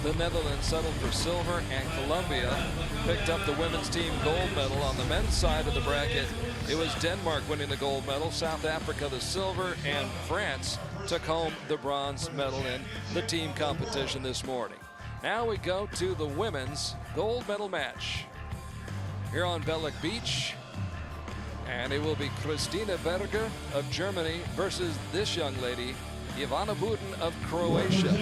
The Netherlands settled for silver, and Colombia picked up the women's team gold medal. On the men's side of the bracket, it was Denmark winning the gold medal, South Africa the silver, and France took home the bronze medal in the team competition this morning. Now we go to the women's gold medal match here on Belek Beach, and it will be Christina Berger of Germany versus this young lady, Ivana Budin of Croatia.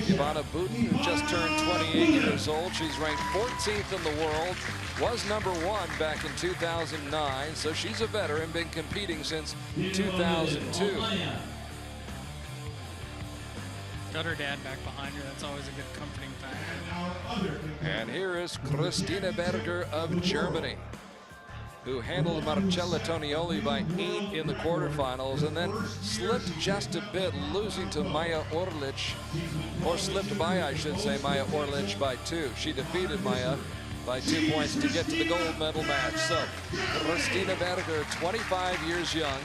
Ivana Budin, who just turned 28 years old. She's ranked 14th in the world, was #1 back in 2009, so she's a veteran, been competing since 2002. Got her dad back behind her. That's always a good comforting factor. And here is Christina Berger of Germany, who handled Marcella Tonioli by 8 in the quarterfinals and then slipped just a bit, losing to Maja Orlic, or slipped by, I should say, Maja Orlic by 2. She defeated Maja by 2 points to get to the gold medal match. So Christina Berger, 25 years young,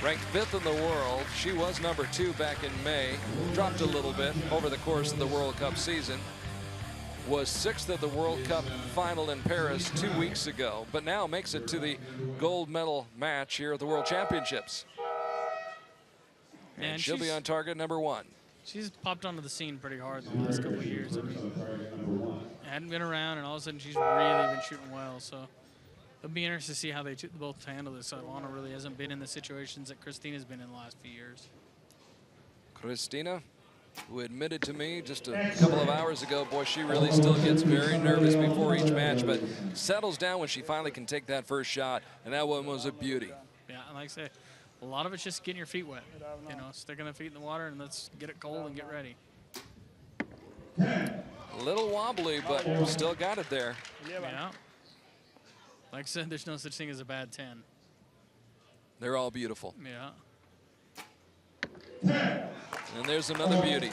ranked 5th in the world. She was #2 back in May, dropped a little bit over the course of the World Cup season. Was 6th at the World Cup final in Paris 2 weeks ago, but now makes it to the gold medal match here at the World Championships. And she'll be on target #1. She's popped onto the scene pretty hard in the last couple of years. I mean, hadn't been around, and all of a sudden she's really been shooting well. So it'll be interesting to see how they both handle this. Ivana really hasn't been in the situations that Christina's been in the last few years. Christina, who admitted to me just a couple of hours ago, boy, she really still gets very nervous before each match, but settles down when she finally can take that first shot, and that one was a beauty. Yeah, and like I say, a lot of it's just getting your feet wet. You know, sticking the feet in the water, and let's get it cold and get ready. A little wobbly, but still got it there. Yeah. Like I said, there's no such thing as a bad 10. They're all beautiful. Yeah. And there's another beauty.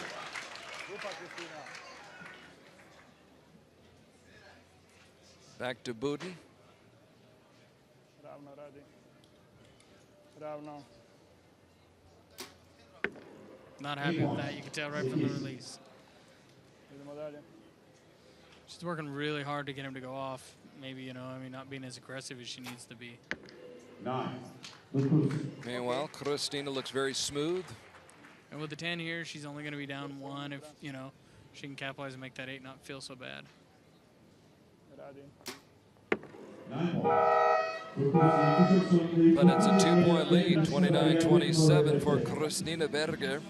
Back to Budin. Not happy with that. You can tell right from the release. She's working really hard to get him to go off. Maybe, you know, I mean, not being as aggressive as she needs to be. 9. Meanwhile, Christina looks very smooth. And with the 10 here, she's only going to be down 1 if, you know, she can capitalize and make that 8 not feel so bad. 9. But it's a 2-point lead, 29-27 for Christina Berger,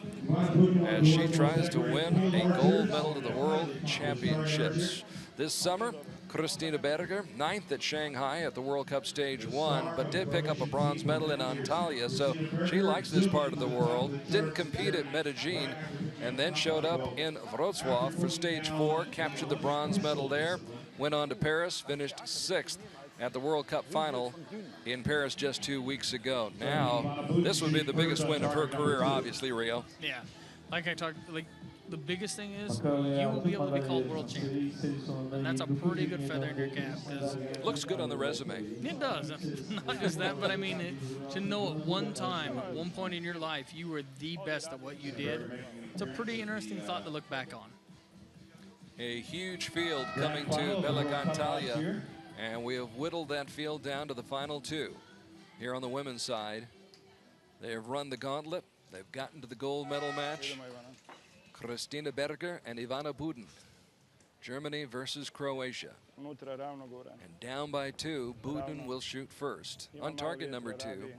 as she tries to win a gold medal at the World Championships. This summer, Christina Berger, 9th at Shanghai at the World Cup Stage 1, but did pick up a bronze medal in Antalya, so she likes this part of the world. Didn't compete at Medellin, and then showed up in Wrocław for Stage 4, captured the bronze medal there, went on to Paris, finished 6th at the World Cup final in Paris just 2 weeks ago. Now, this would be the biggest win of her career, obviously, Rio. Yeah, like I talked, like the biggest thing is you will be able to be called world champion, and that's a pretty good feather in your cap. Because looks good on the resume. it does. Not just that, but I mean, to know at one time, at one point in your life, you were the best at what you did. It's a pretty interesting thought to look back on. A huge field coming to Belek Antalya, and we have whittled that field down to the final 2. Here on the women's side, they have run the gauntlet. They've gotten to the gold medal match. Christina Berger and Ivana Budin. Germany versus Croatia. And down by 2, Budin will shoot first. On target number 2.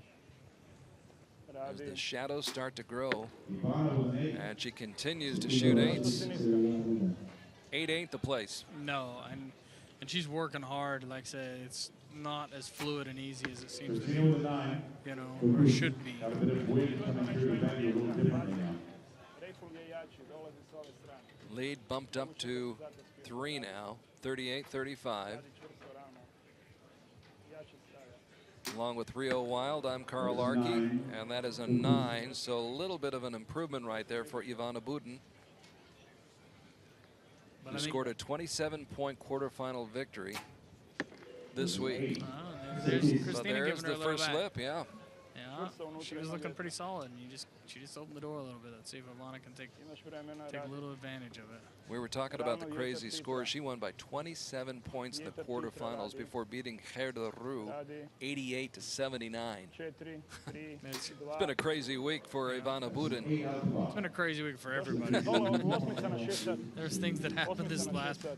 As the shadows start to grow. And she continues to shoot 8s. 8 ain't the place. No, and she's working hard. Like I say, it's not as fluid and easy as it seems to be, you know, or should be. Lead bumped up to 3 now, 38-35. Along with Rio Wild, I'm Carl Arke, and that is a 9, so a little bit of an improvement right there for Ivana Budin, who scored a 27-point quarterfinal victory this week. There's Christina So there's giving her the a little first back. slip, yeah. Yeah, she was looking pretty solid, and she just opened the door a little bit. Let's see if Ivana can take a little advantage of it. We were talking about the crazy score. She won by 27 points in the quarterfinals before beating Herderu 88-79. It's been a crazy week for Ivana Budin. It's been a crazy week for everybody. There's things that happened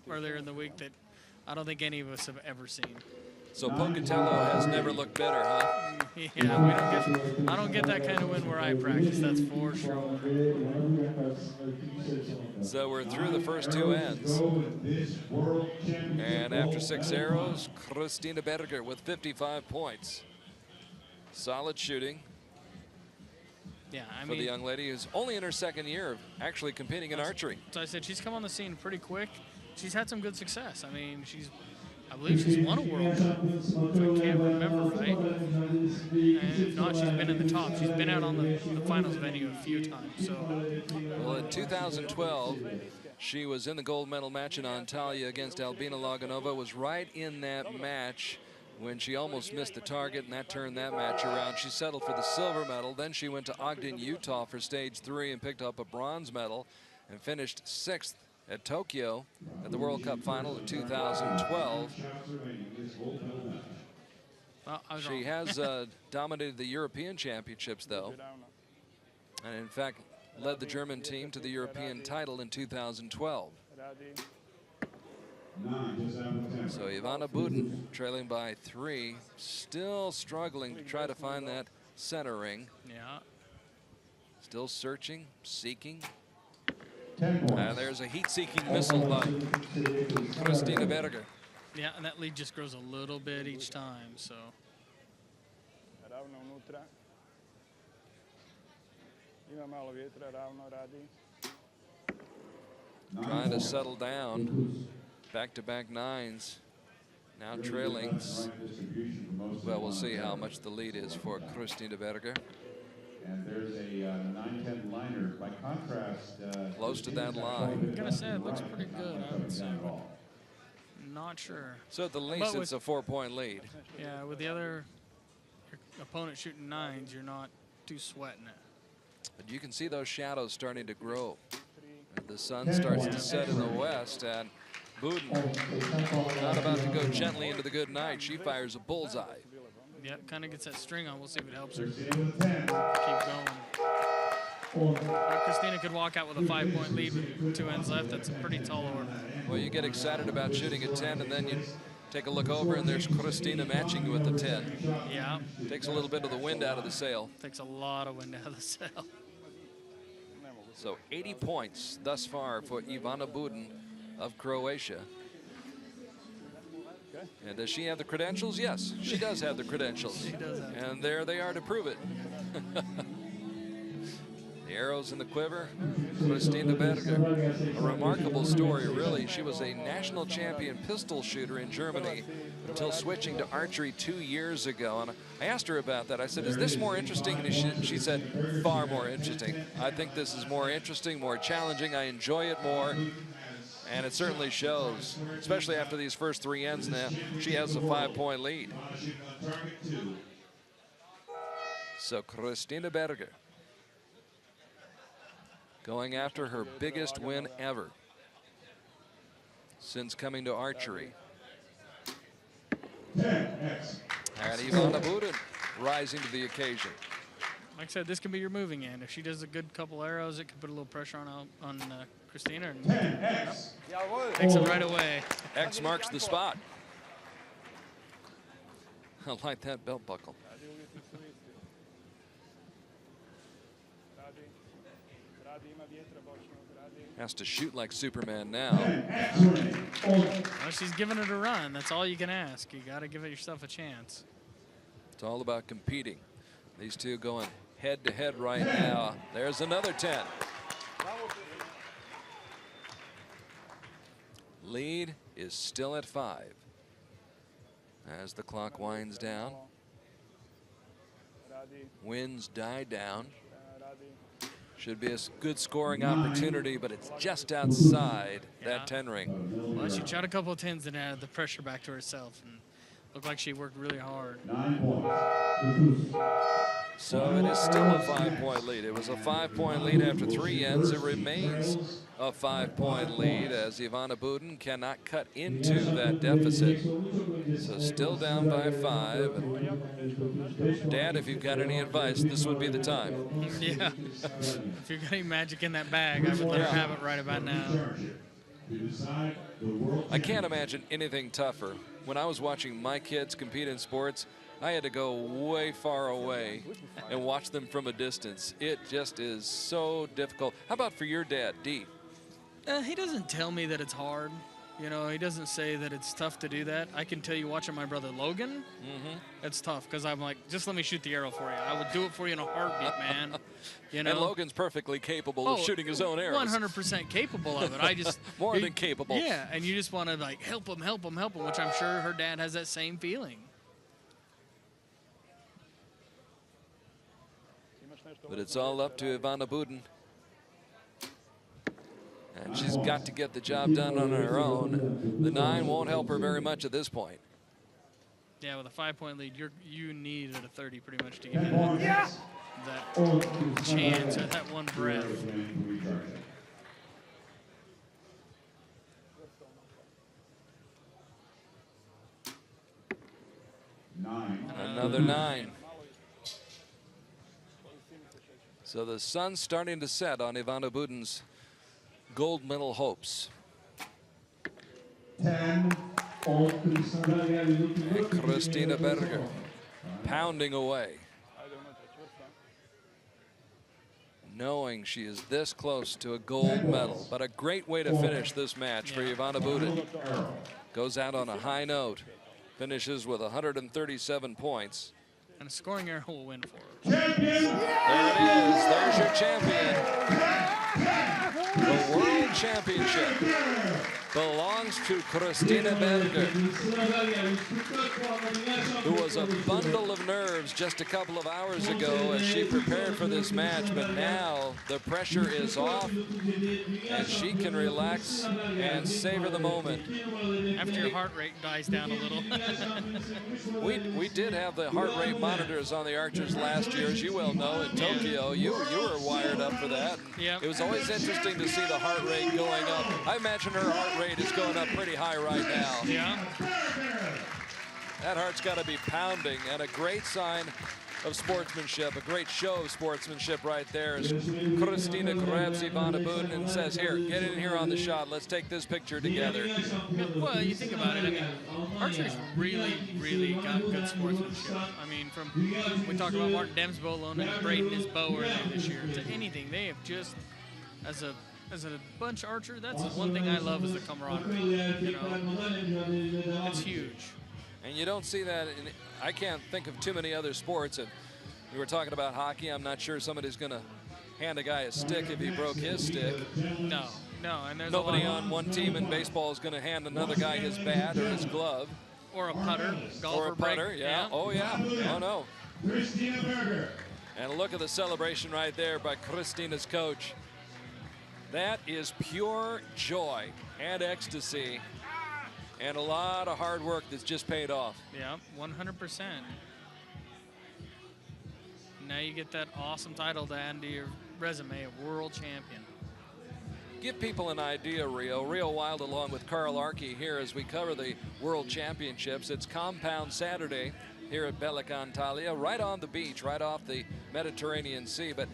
earlier in the week that I don't think any of us have ever seen. So Pocatello has never looked better, huh? Yeah, I don't get that kind of win where I practice, that's for sure. So we're through the first 2 ends. And after 6 arrows, Christina Berger with 55 points. Solid shooting. Yeah, I for mean, the young lady who's only in her 2nd year of actually competing in archery. So I said she's come on the scene pretty quick. She's had some good success. I mean, I believe she's won a World Cup, if I can't remember right. And if not, she's been in the top. She's been out on the finals venue a few times. So, well, in 2012, she was in the gold medal match in Antalya against Albina Laganova, was right in that match when she almost missed the target, and that turned that match around. She settled for the silver medal. Then she went to Ogden, Utah for stage 3 and picked up a bronze medal and finished 6th at Tokyo at the World Cup final in 2012. She has dominated the European Championships, though, and in fact led the German team to the European title in 2012. So Ivana Budin trailing by 3, still struggling to try to find that center ring. yeah. Still searching, seeking. And there's a heat-seeking missile by Christina Berger. Yeah, and that lead just grows a little bit each time, so. Trying to settle down. Back-to-back 9s. Now trailing. Well, we'll see how much the lead is for Christina Berger. And there's a 9-10 liner. By contrast, close to that line. I'm gonna say it looks pretty good. I would say. Not sure. So at the least, it's a 4-point lead. Yeah, with the other opponent shooting 9s, you're not too sweating it. But you can see those shadows starting to grow. The sun starts to set in the west, and Budin not about to go gently into the good night. She fires a bullseye. Yep, kind of gets that string on. We'll see if it helps her. Keep going. Christina could walk out with a 5-point lead with 2 ends left. That's a pretty tall order. Well, you get excited about shooting at 10, and then you take a look over, and there's Christina matching you with the 10. Yeah. Takes a little bit of the wind out of the sail. Takes a lot of wind out of the sail. So 80 points thus far for Ivana Budin of Croatia. And does she have the credentials? Yes, she does have the credentials. She does have And there they are to prove it. The arrows in the quiver, Christina Berger. A remarkable story, really. She was a national champion pistol shooter in Germany until switching to archery 2 years ago. And I asked her about that. I said, is this more interesting? And she said, far more interesting. I think this is more interesting, more challenging. I enjoy it more. And it certainly shows, especially after these first 3 ends now. She has a 5-point lead. So Christina Berger going after her biggest win ever since coming to archery. And Ivana Budin rising to the occasion. Like I said, this can be your moving end. If she does a good couple arrows, it can put a little pressure on Christina and takes it right away. X marks the spot. I like that belt buckle. Has to shoot like Superman now. Well, she's giving it a run. That's all you can ask. You got to give it yourself a chance. It's all about competing. These two going head to head right now. There's another 10. Lead is still at 5 as the clock winds down. Winds die down. Should be a good scoring opportunity, but it's just outside that 10 ring. Well, she shot a couple of 10s and added the pressure back to herself, and looked like she worked really hard. So it is still a 5-point lead. It was a 5-point lead after 3 ends. It remains a 5-point lead as Ivana Budin cannot cut into that deficit. So still down by 5. And Dad, if you've got any advice, this would be the time. Yeah. If you've got any magic in that bag, I would let her have it right about now. I can't imagine anything tougher. When I was watching my kids compete in sports, I had to go way far away and watch them from a distance. It just is so difficult. How about for your dad, Dee? He doesn't tell me that it's hard. You know, he doesn't say that it's tough to do that. I can tell you, watching my brother Logan, it's tough because I'm like, just let me shoot the arrow for you. I would do it for you in a heartbeat, man. You know? And Logan's perfectly capable of shooting his own arrows. 100% capable of it. I just more than capable. Yeah, and you just want to like help him, which I'm sure her dad has that same feeling. But it's all up to Ivana Budin. And she's got to get the job done on her own. The 9 won't help her very much at this point. Yeah, with a 5-point lead, you need at a 30 pretty much to give you that chance or that one breath. Another 9. So the sun's starting to set on Ivana Budin's gold medal hopes. 10. And Christina Berger pounding away, knowing she is this close to a gold medal. But a great way to finish this match for Ivana Budin. Goes out on a high note, finishes with 137 points. And a scoring arrow will win for her. There it is. There's your champion. The World Championship belongs to Christina Berger, who was a bundle of nerves just a couple of hours ago as she prepared for this match, but now the pressure is off and she can relax and savor the moment. After your heart rate dies down a little. We did have the heart rate monitors on the archers last year, as you well know, in Tokyo. You were wired up for that. Yep. It was always interesting to see the heart rate going up. I imagine her heart rate is going up pretty high right now. Yeah. That heart's got to be pounding, and a great sign of sportsmanship, a great show of sportsmanship right there as Christina grabs Ivana Budin and says, here, get in here on the shot. Let's take this picture together. Well, you think about it. I mean, archery's really got good sportsmanship. I mean, we talked about Martin Demsbo loaning Braden his bow earlier this year. To anything, they have just, as a as a bunch archer, that's one thing I love is the camaraderie. You know, it's huge. And you don't see that in, I can't think of too many other sports. And we were talking about hockey. I'm not sure somebody's going to hand a guy a stick if he broke his stick. No, and there's Nobody on one team in baseball is going to hand another guy his bat or his glove. Or a putter, golfer Or a putter, break. yeah. Oh, yeah. Oh, no. And look at the celebration right there by Christina's coach. That is pure joy and ecstasy and a lot of hard work that's just paid off. Yeah, 100%. Now you get that awesome title to add to your resume of world champion. Give people an idea, Rio Wild along with Carl Archie here as we cover the World Championships. It's Compound Saturday here at Belek, Antalya, right on the beach, right off the Mediterranean Sea. But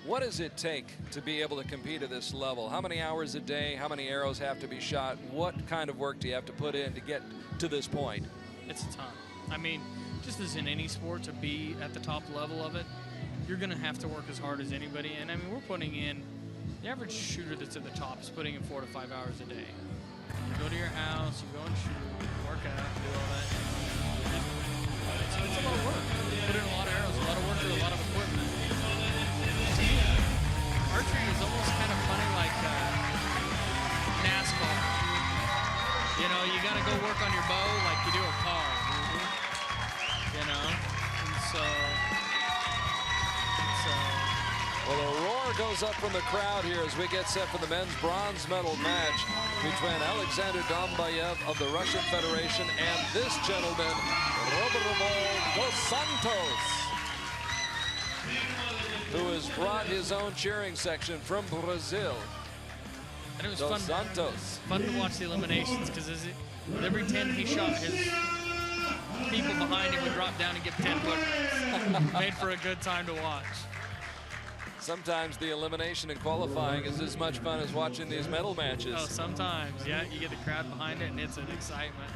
what does it take to be able to compete at this level? How many hours a day? How many arrows have to be shot? What kind of work do you have to put in to get to this point? It's a ton. I mean, just as in any sport, to be at the top level of it, you're going to have to work as hard as anybody. And I mean, we're putting in, the average shooter that's at the top is putting in 4 to 5 hours a day. You go to your house, you go and shoot, work out, do all that. It's a lot of work. Put in a lot of arrows, a lot of work, a lot of equipment. To me, archery is almost kind of funny like NASCAR. You know, you got to go work on your bow like you do a car. You know, and so Well, a roar goes up from the crowd here as we get set for the men's bronze medal match between Alexander Dombayev of the Russian Federation and this gentleman, Recurve dos Santos, who has brought his own cheering section from Brazil. and it was Dos Santos. fun to watch the eliminations because with every 10 he shot, his people behind him would drop down and give 10 footprints. Made for a good time to watch. Sometimes the elimination and qualifying is as much fun as watching these medal matches. Oh, sometimes, yeah, you get the crowd behind it, and it's an excitement.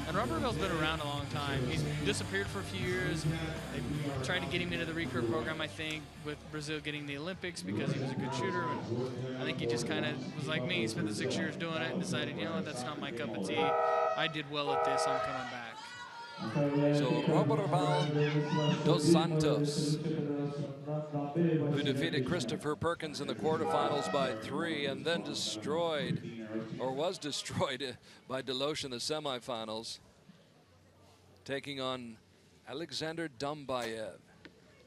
And Robertville's been around a long time. He's disappeared for a few years. They tried to get him into the Recurve program, I think, with Brazil getting the Olympics because he was a good shooter. And I think he just kind of was like me. He spent the 6 years doing it and decided, you know what, that's not my cup of tea. I did well at this. I'm coming back. So Recurve dos Santos, who defeated Christopher Perkins in the quarterfinals by 3 and then was destroyed by Deloche in the semifinals, taking on Alexander Dombayev.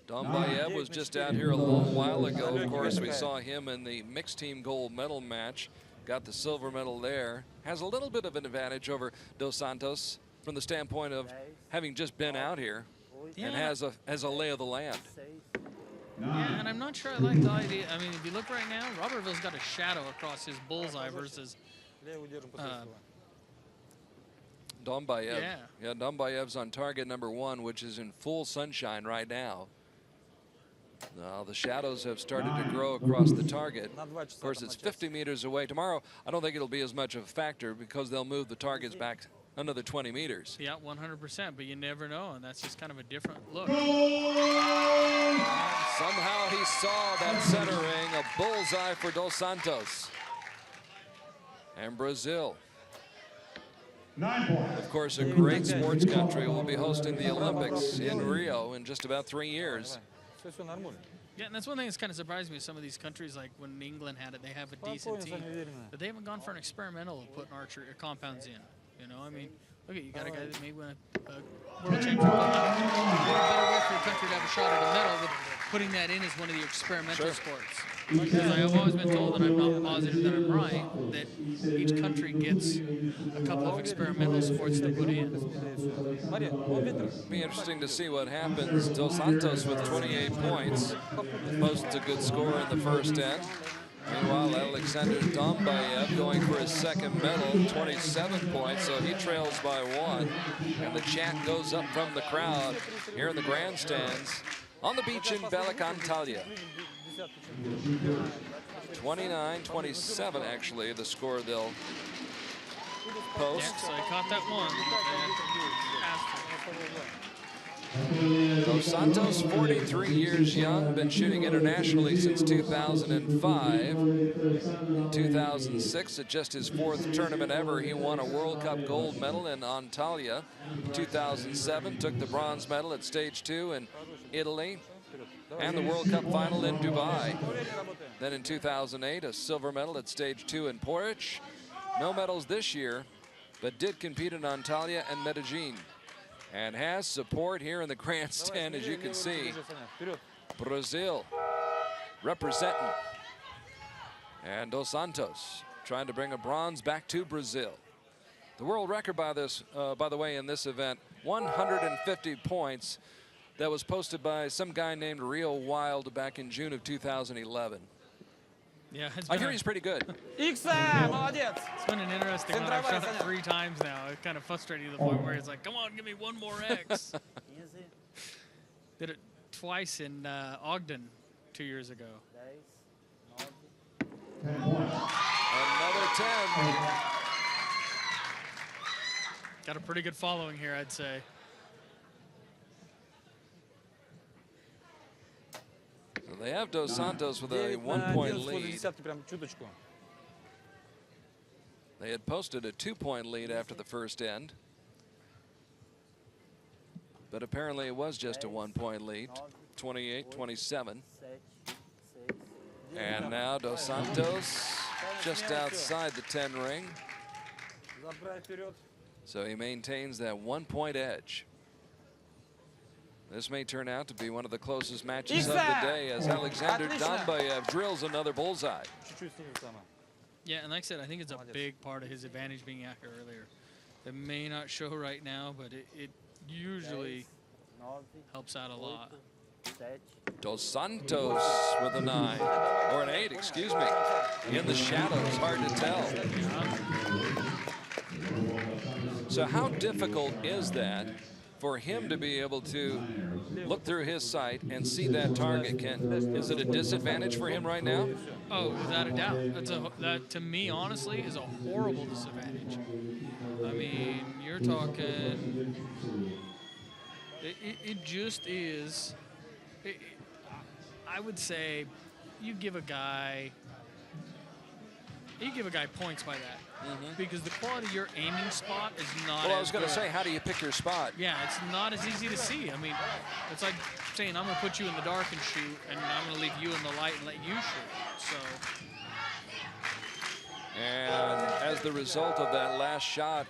Dombayev was just out here a long while ago. Of course, we saw him in the mixed team gold medal match, got the silver medal there. Has a little bit of an advantage over Dos Santos from the standpoint of having just been out here and has a lay of the land. Yeah, and I'm not sure I like the idea. I mean, if you look right now, Robertville's got a shadow across his bullseye versus Dombayev. Yeah. Dombayev's on target number 1, which is in full sunshine right now. Now the shadows have started to grow across the target. Of course, it's 50 meters away. Tomorrow, I don't think it'll be as much of a factor because they'll move the targets back another 20 meters. Yeah, 100%, but you never know, and that's just kind of a different look. Somehow he saw that centering, a bullseye for Dos Santos. And Brazil, 9 points. of course, a great sports country, will be hosting the Olympics in Rio in just about 3 years. Yeah, and that's one thing that's kind of surprised me with some of these countries, like when England had it, they have a decent team, but they haven't gone for an experimental of putting archery or compounds in. You know, I mean, look at you got a guy that may win a world championship. What a better way for your country to have a shot at a medal with putting that in as one of the experimental sports. Because I have always been told, and I'm not positive that I'm right, that each country gets a couple of experimental sports to put in. It'll be interesting to see what happens. Dos Santos with 28 points, posts a good score in the first end. Meanwhile, Alexander Dombayev going for his second medal, 27 points, so he trails by 1. And the chant goes up from the crowd here in the grandstands on the beach in Belek, Antalya. 29-27, actually, the score they'll post. Yeah, so he caught that one. So Dos Santos, 43 years young, been shooting internationally since 2005. In 2006, at just his 4th tournament ever, he won a World Cup gold medal in Antalya. 2007, took the bronze medal at stage 2 in Italy, and the World Cup final in Dubai. Then in 2008, a silver medal at stage 2 in Porridge. No medals this year, but did compete in Antalya and Medellin. And has support here in the grandstand, as you can see. Brazil representing. And Dos Santos trying to bring a bronze back to Brazil. The world record by the way, in this event, 150 points. That was posted by some guy named Rio Wild back in June of 2011. Yeah, I hear he's pretty good. It's been an interesting one. I've shot it 3 times now. It's kind of frustrating to the point where it's like, come on, give me one more X. Did it twice in Ogden 2 years ago. Another 10. Got a pretty good following here, I'd say. So they have Dos Santos with a 1-point lead. They had posted a 2-point lead after the first end. But apparently it was just a 1-point lead, 28-27. And now Dos Santos just outside the 10 ring. So he maintains that 1-point edge. This may turn out to be one of the closest matches of the day as Alexander Dombayev drills another bullseye. Yeah, and like I said, I think it's a big part of his advantage being out here earlier. It may not show right now, but it usually helps out a lot. Dos Santos with a 9, or an 8, excuse me. In the shadows, hard to tell. So how difficult is that for him to be able to look through his sight and see that target? Is it a disadvantage for him right now? Oh, without a doubt. That, to me, honestly, is a horrible disadvantage. I mean, you're talking... It just is... I would say you give a guy points by that. Because the quality of your aiming spot is not. Well, I was going to say, how do you pick your spot? Yeah, it's not as easy to see. I mean, it's like saying I'm going to put you in the dark and shoot, and I'm going to leave you in the light and let you shoot. So. And as the result of that last shot,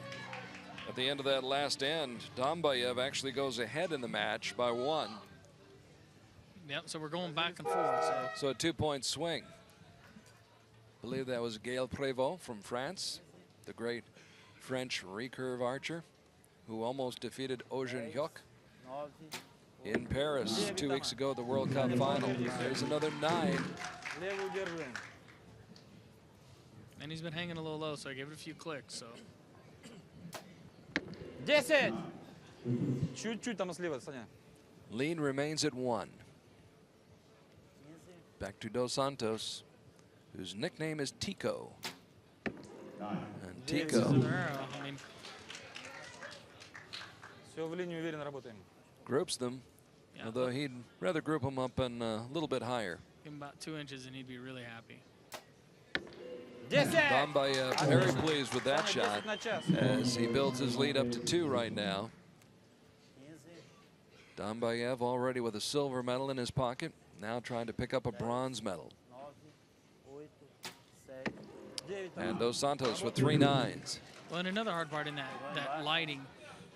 at the end of that last end, Dombayev actually goes ahead in the match by 1. Yep. So we're going back and forth. So a 2-point swing. I believe that was Gaël Prévost from France, the great French recurve archer who almost defeated Eugène Yoc in Paris 2 weeks ago at the World Cup final. There's another 9. And he's been hanging a little low, so I gave it a few clicks. So. 10. Чуть-чуть там слева, Саня. Lead remains at 1. Back to Dos Santos, whose nickname is Tico. And Tico Все в линию уверенно работаем. groups them, although he'd rather group them up and a little bit higher. Give him about 2 inches and he'd be really happy. Dombayev very pleased with that shot as he builds his lead up to 2 right now. Dombayev already with a silver medal in his pocket, now trying to pick up a bronze medal. And Dos Santos with 3 9s. Well, and another hard part in that lighting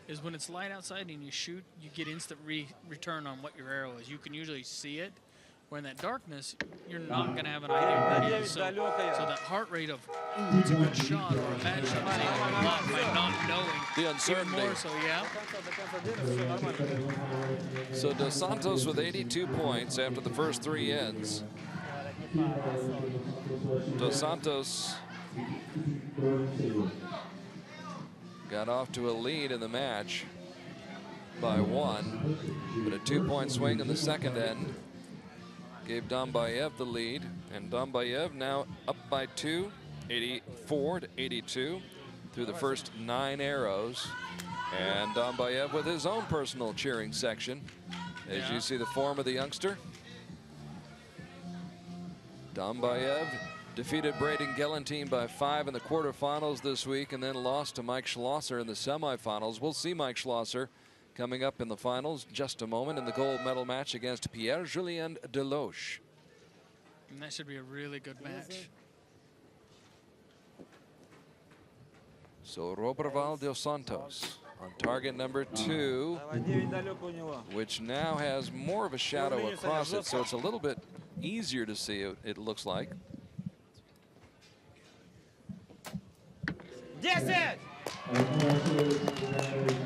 is when it's light outside and you shoot, you get instant return on what your arrow is. You can usually see it. Where in that darkness, you're not going to have an idea what it is. So that heart rate of, ooh, it's a good shot or a bad shot is a lot by not knowing. The uncertainty. Even more so, yeah. So Dos Santos with 82 points after the first 3 ends. Dos Santos got off to a lead in the match by 1, but a 2-point swing in the second end gave Dombayev the lead, and Dombayev now up by 2, 84-82 through the first 9 arrows. And Dombayev with his own personal cheering section as you see the form of the youngster. Dombayev defeated Braden Gelentine by 5 in the quarterfinals this week and then lost to Mike Schlosser in the semifinals. We'll see Mike Schlosser coming up in the finals just a moment in the gold medal match against Pierre-Julien Deloche. And that should be a really good match. So Roberval dos Santos on target number 2, which now has more of a shadow across it, so it's a little bit easier to see, it looks like. 10!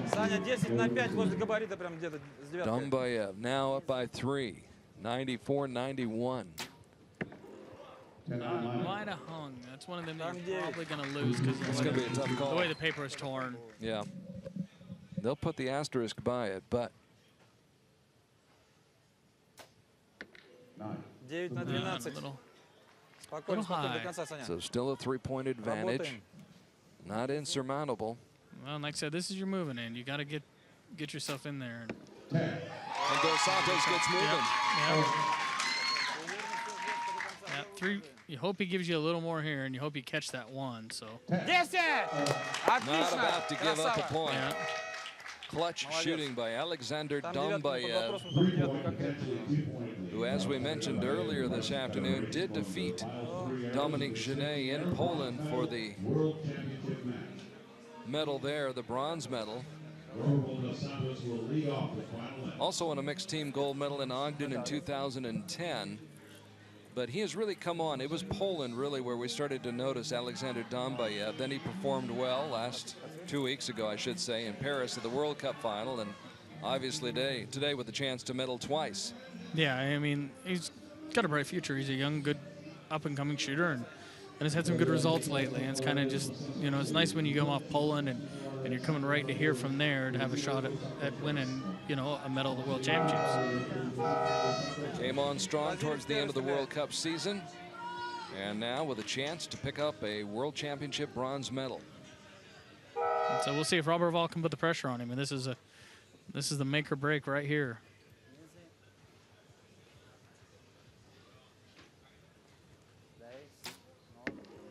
Саня, 10 на 5 возле габарита, прям где-то с девяткой. Dombayev now up by 3, 94-91. Might have hung. That's one of them that you're probably going to lose because It's going to be a tough call. the way the paper is torn. Yeah. They'll put the asterisk by it, but 9 на 12. Спокойно, спокойно до конца, Саня. so still a 3-point advantage. Работаем. Not insurmountable. Well, like I said, this is your moving end. You got to get yourself in there. And Dos Santos gets moving. Yeah, 3. You hope he gives you a little more here, and you hope you catch that 1. So 10! Not about to give up a point. yeah. Clutch shooting by Alexander Там девятка под Dombayev, вопросом, там девятка конкретно. who, as we mentioned earlier this afternoon, did defeat Dominic Genet in Poland for the medal there, the bronze medal. Also won a mixed team gold medal in Ogden in 2010. But he has really come on. It was Poland really where we started to notice Alexander Dombayev. Then he performed well last 2 weeks ago, I should say, in Paris at the World Cup final, and obviously today with the chance to medal twice. Yeah, I mean, he's got a bright future. He's a young, good, up-and-coming shooter, and has had some good results lately. And it's kind of just, you know, it's nice when you come off Poland and you're coming right to here from there to have a shot at winning, you know, a medal at the World Championships. Came on strong towards the end of the World Cup season, and now with a chance to pick up a World Championship bronze medal. And so we'll see if Roberval can put the pressure on him. And this is the make or break right here.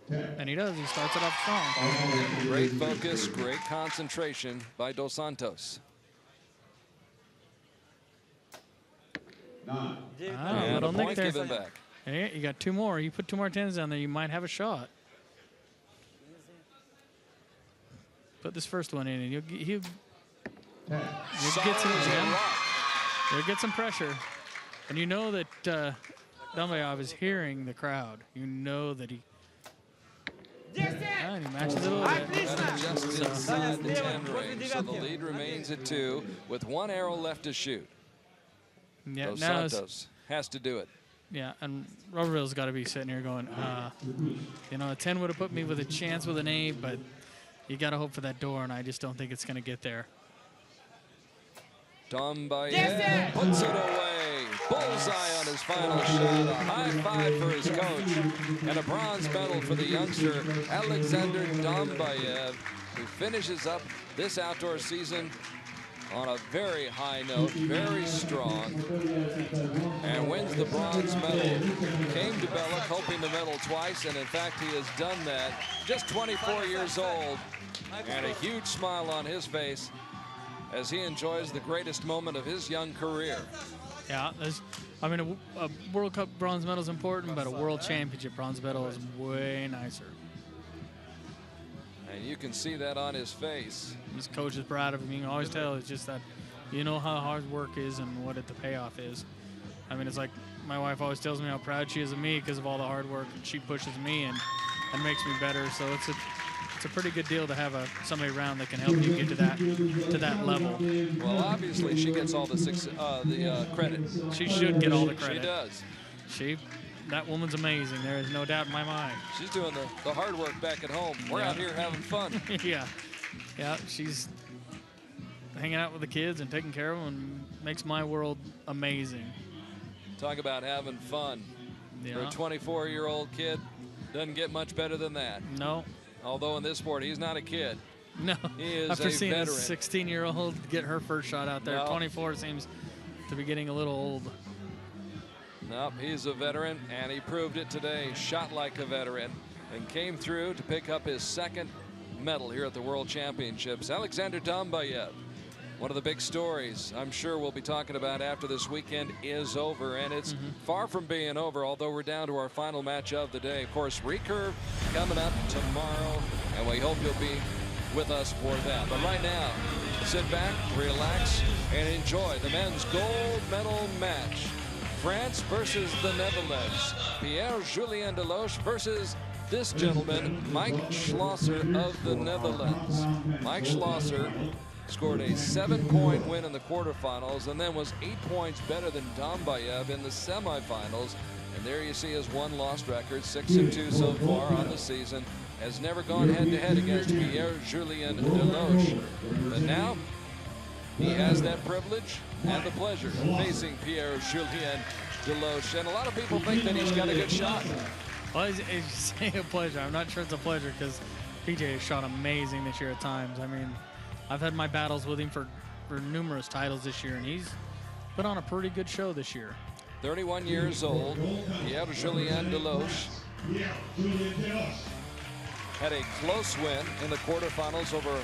And he does. He starts it off strong. Great focus, great concentration by Dos Santos. I And a don't think point there's. given back. Hey, you got 2 more. You put 2 more 10s down there, you might have a shot. Put this first one in, and you'll get some. You'll get some pressure, and you know that Dombayev is hearing the crowd. You know that he. And he matches it a little bit. And just inside the 10 range, so the lead remains at 2 with 1 arrow left to shoot. Yeah, Dos now Santos has to do it. yeah, and Roberval's got to be sitting here going, you know, a 10 would have put me with a chance with an 8, but you got to hope for that door, and I just don't think it's going to get there. Dombayev puts it away. Bullseye on his final shot. A high 5 for his coach. And a bronze medal for the youngster, Alexander Dombayev, who finishes up this outdoor season on a very high note, very strong, and wins the bronze medal. Came to Belek hoping to medal twice, and in fact he has done that. Just 24 years old, and a huge smile on his face as he enjoys the greatest moment of his young career. Yeah, I mean, a World Cup bronze medal is important, but a World Championship bronze medal is way nicer. And you can see that on his face. His coach is proud of him. You can always tell it's just that you know how hard work is and what the payoff is. I mean, it's like my wife always tells me how proud she is of me because of all the hard work, and she pushes me and makes me better. So it's a pretty good deal to have somebody around that can help you get to that level. Well, obviously she gets all the credit. She should get all the credit. She does. That woman's amazing. There is no doubt in my mind. She's doing the hard work back at home. We're out here having fun. Yeah, she's hanging out with the kids and taking care of them and makes my world amazing. Talk about having fun. Yeah. For a 24-year-old kid, doesn't get much better than that. No. Although in this sport, he's not a kid. No. He is After a seeing veteran. a 16-year-old get her first shot out there, No. 24 seems to be getting a little old. Nope, he's a veteran, and he proved it today. Shot like a veteran and came through to pick up his second medal here at the World Championships. Alexander Dombayev, one of the big stories I'm sure we'll be talking about after this weekend is over, and it's far from being over, although we're down to our final match of the day. Of course, Recurve coming up tomorrow, and we hope you'll be with us for that. But right now, sit back, relax, and enjoy the men's gold medal match. France versus the Netherlands. Pierre-Julien Deloche versus this gentleman, Mike Schlosser of the Netherlands. Mike Schlosser scored a 7-point win in the quarterfinals and then was 8 points better than Dombayev in the semifinals. And there you see his one-loss record, 6-2 so far on the season. Has never gone head-to-head against Pierre-Julien Deloche. But now he has that privilege and the pleasure of facing Pierre-Julien Deloche. And a lot of people think that he's got a good shot. Well, it's saying a pleasure. I'm not sure it's a pleasure because PJ has shot amazing this year at times. I mean, I've had my battles with him for numerous titles this year, and he's put on a pretty good show this year. 31 years old, Pierre-Julien Deloche had a close win in the quarterfinals over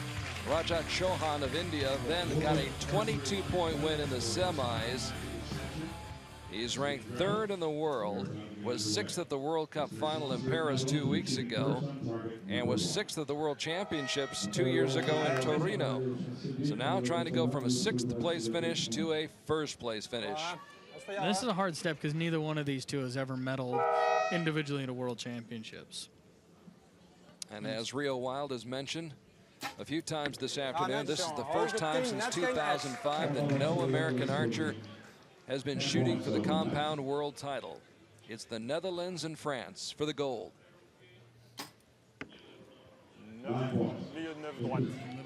Rajat Chauhan of India, then got a 22-point win in the semis. He's ranked 3rd in the world, was 6th at the World Cup final in Paris 2 weeks ago, and was 6th at the World Championships 2 years ago in Torino. So now trying to go from a 6th place finish to a 1st place finish. This is a hard step because neither one of these two has ever medaled individually in a World Championships. And as Rio Wild has mentioned a few times this afternoon, this is the first time since 2005 that no American archer has been shooting for the compound world title. It's the Netherlands and France for the gold. Middle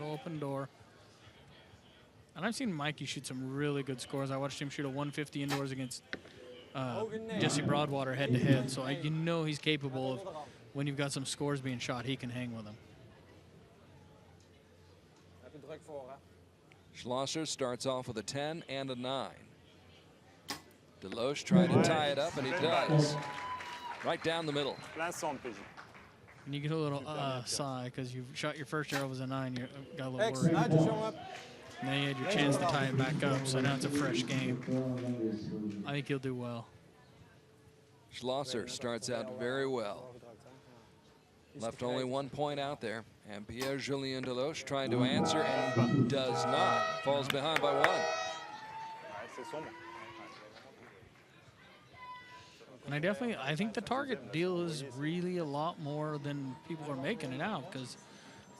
open door. And I've seen Mikey shoot some really good scores. I watched him shoot a 150 indoors against Jesse Broadwater head-to-head. So you know he's capable of, when you've got some scores being shot, he can hang with them. Schlosser starts off with a 10 and a 9. Deloche trying to tie it up, and he does. Right down the middle. And you get a little sigh because you shot your first arrow was a 9. You got a little worried. Now you had your chance to tie it back up, so now it's a fresh game. I think he'll do well. Schlosser starts out very well. Left only 1 point out there. And Pierre-Julien Deloche trying to answer and does not. Falls behind by 1. And I think the target deal is really a lot more than people are making it out, because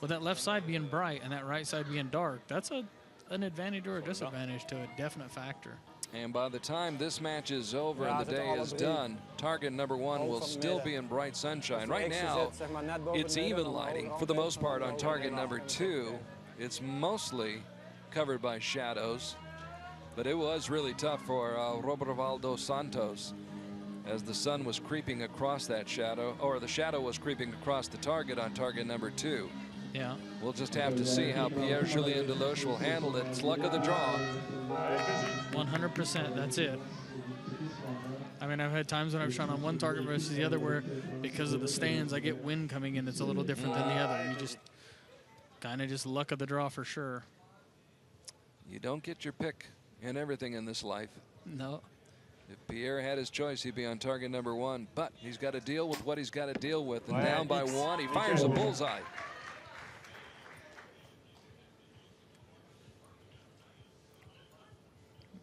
with that left side being bright and that right side being dark, that's an advantage or a disadvantage to a definite factor. And by the time this match is over and the day is done, target number 1 will still be in bright sunshine. Right now, it's even lighting for the most part on target number 2. It's mostly covered by shadows, but it was really tough for Robervaldo Santos as the sun was creeping across that shadow, or the shadow was creeping across the target on target number 2. Yeah. We'll just have to see how Pierre-Julien Deloche will handle it. It's luck of the draw. 100%, that's it. I mean, I've had times when I've shot on one target versus the other where, because of the stands, I get wind coming in that's a little different than the other. And you just kind of just luck of the draw for sure. You don't get your pick in everything in this life. No. If Pierre had his choice, he'd be on target number 1. But he's got to deal with what he's got to deal with. And down by 1, he fires a bullseye.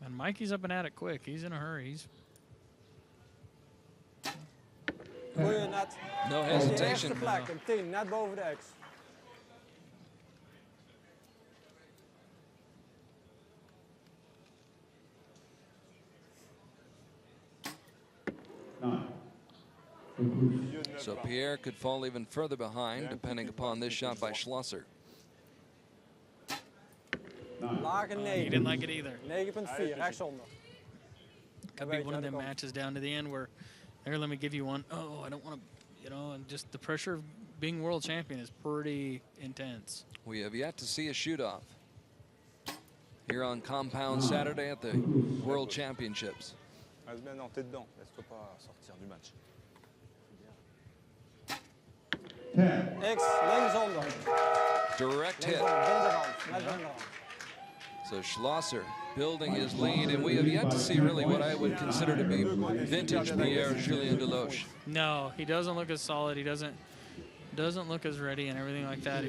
And Mikey's up and at it quick. He's in a hurry. No hesitation. net boven de X. So Pierre could fall even further behind, depending upon this shot by Schlosser. He didn't like it either. 9.4, rechtsonder. Could be one of them matches down to the end where, here, let me give you one. Oh, I don't want to, and just the pressure of being world champion is pretty intense. We have yet to see a shoot-off. here on Compound Saturday at the World Championships. Non, t'es dedans. Laisse-toi pas sortir du match. X, linkshonder. Direct hit. Linkshonder, binnen de rand. Net binnen de rand. So Schlosser building his lead, and we have yet to see really what I would consider to be vintage Pierre-Julien Deloche. No, he doesn't look as solid. He doesn't look as ready and everything like that.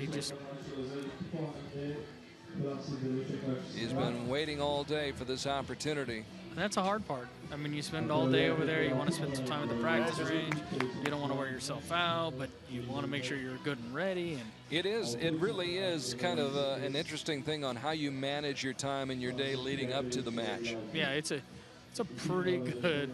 He's been waiting all day for this opportunity. And that's a hard part. I mean, you spend all day over there. You want to spend some time at the practice range. You don't want to wear yourself out, but you want to make sure you're good and ready. And It really is kind of an interesting thing on how you manage your time and your day leading up to the match. yeah, it's a pretty good.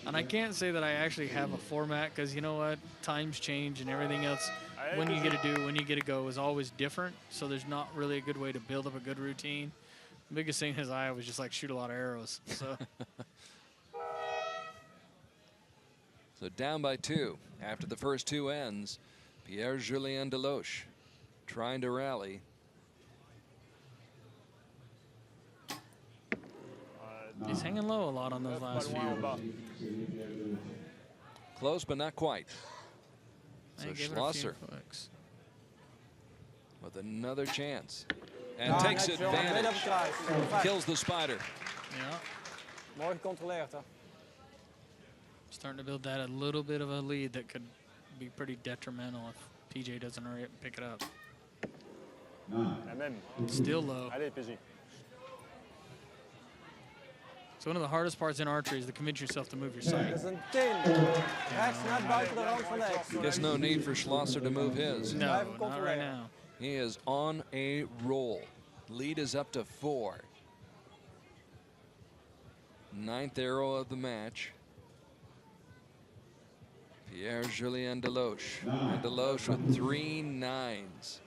And I can't say that I actually have a format because you know what, times change and everything else. When you get to do, when you get to go is always different. So there's not really a good way to build up a good routine. The biggest thing is I always just like shoot a lot of arrows. So. So down by 2 after the first 2 ends. Pierre-Julien Deloche trying to rally. He's hanging low a lot on those last few. Close, but not quite. So I gave it a few Schlosser clicks. with another chance. And takes advantage. Kills the spider. Yeah. Mooi gecontroleerd, hè. Starting to build that a little bit of a lead that could be pretty detrimental if PJ doesn't hurry up and pick it up. Still low. Allez, PJ. So one of the hardest parts in archery is to convince yourself to move your sight. Dat is een 10. Rechts net buiten de rand van de X. Guess no need for Schlosser to move his. No, not right now. He is on a roll. Lead is up to 4. 9th arrow of the match. Pierre-Julien Deloche. And Deloche with 3 9s.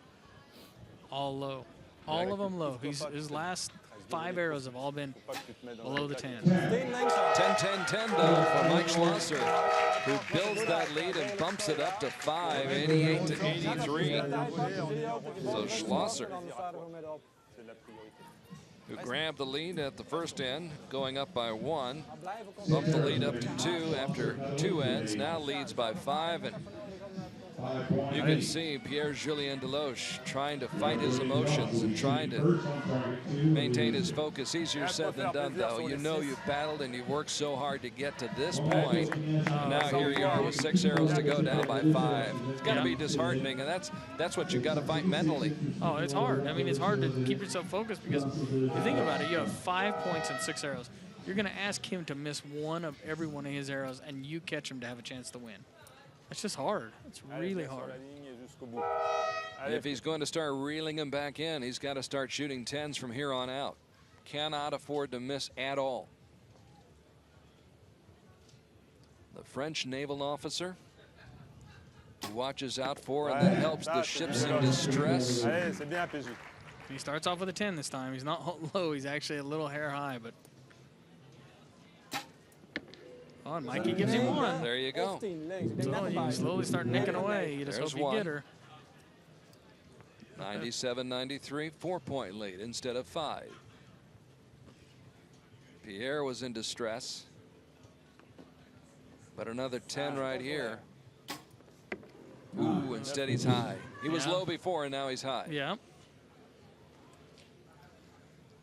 All low. All of them low. His last 5 arrows have all been below the 10. 10-10-10 though for Mike Schlosser, who builds that lead and bumps it up to 5, 88 to 83. So Schlosser, who grabbed the lead at the first end, going up by 1, bumped the lead up to 2 after 2 ends, now leads by 5, and you can see Pierre-Julien Deloche trying to fight his emotions and trying to maintain his focus. Easier said than done, though. You know you've battled and you've worked so hard to get to this point. Now here you are with 6 arrows to go, down by 5. It's got to be disheartening, and that's what you've got to fight mentally. Oh, it's hard. I mean, it's hard to keep yourself focused because if you think about it, you have 5 points and 6 arrows. You're going to ask him to miss one of every one of his arrows, and you catch him to have a chance to win. It's just hard. It's really hard. If he's going to start reeling him back in, he's got to start shooting 10s from here on out. Cannot afford to miss at all. The French naval officer who watches out for and that helps the ships in distress. He starts off with a 10 this time. He's not low. He's actually a little hair high, but. Oh, and Mikey gives him 1. There you go. So you can slowly start nicking away. You just hope you get her. 97-93, 4-point lead instead of 5. Pierre was in distress. But another 10 right here. Ooh, instead he's high. He was low before and now he's high. Yeah.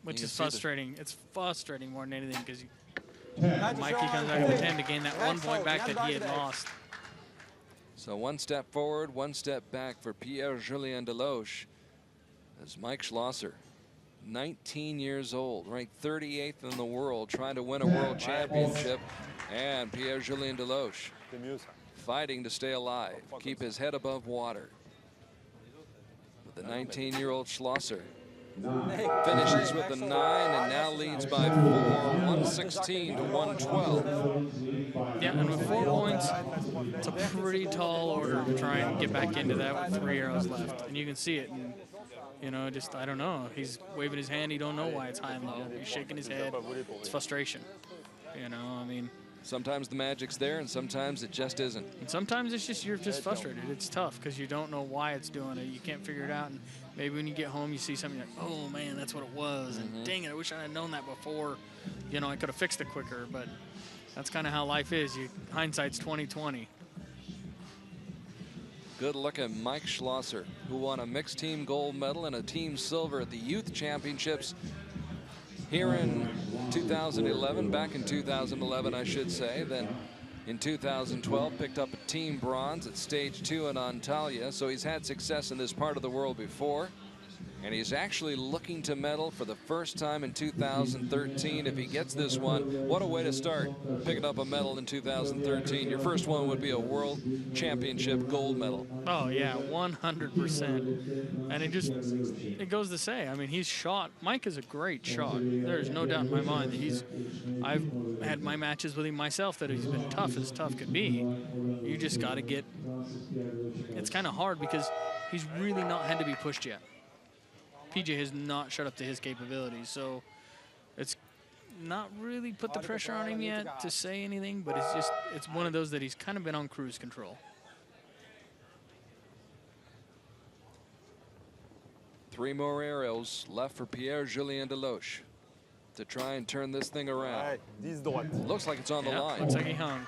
Which is frustrating. It's frustrating more than anything because Mikey comes out with a 10 to gain that 1 point back that he had lost. So 1 step forward, 1 step back for Pierre-Julien Deloche. As Mike Schlosser, 19 years old, ranked 38th in the world, trying to win a world championship. And Pierre-Julien Deloche fighting to stay alive, keep his head above water. With the 19-year-old Schlosser. Finishes with a 9 and now leads by 4, 116 to 112. Yeah, and with 4 points, it's a pretty tall order to try and get back into that with 3 arrows left. And you can see it. And, you know, just, I don't know. He's waving his hand. He don't know why it's high and low. He's shaking his head. It's frustration. You know, I mean. Sometimes the magic's there, and sometimes it just isn't. And sometimes it's just, you're just frustrated. It's tough because you don't know why it's doing it. You can't figure it out. And maybe when you get home, you see something like, oh man, that's what it was. And dang it, I wish I had known that before. You know, I could have fixed it quicker. But that's kind of how life is. Hindsight's 20/20. Good look at Mike Schlosser, who won a mixed team gold medal and a team silver at the Youth Championships here in 2011, back in 2011, I should say. Then in 2012, picked up a team bronze at stage 2 in Antalya. So he's had success in this part of the world before. And he's actually looking to medal for the first time in 2013. If he gets this one, what a way to start picking up a medal in 2013. Your first one would be a World Championship gold medal. Oh yeah, 100%. And it goes to say, I mean, he's shot. Mike is a great shot. There's no doubt in my mind that I've had my matches with him myself that he's been tough as tough could be. You just got to get, it's kind of hard because he's really not had to be pushed yet. PJ has not shut up to his capabilities, so it's not really put the pressure on him yet to say anything, but it's one of those that he's kind of been on cruise control. 3 more arrows left for Pierre-Julien Deloche to try and turn this thing around. Looks like it's on the line. Looks like he hung.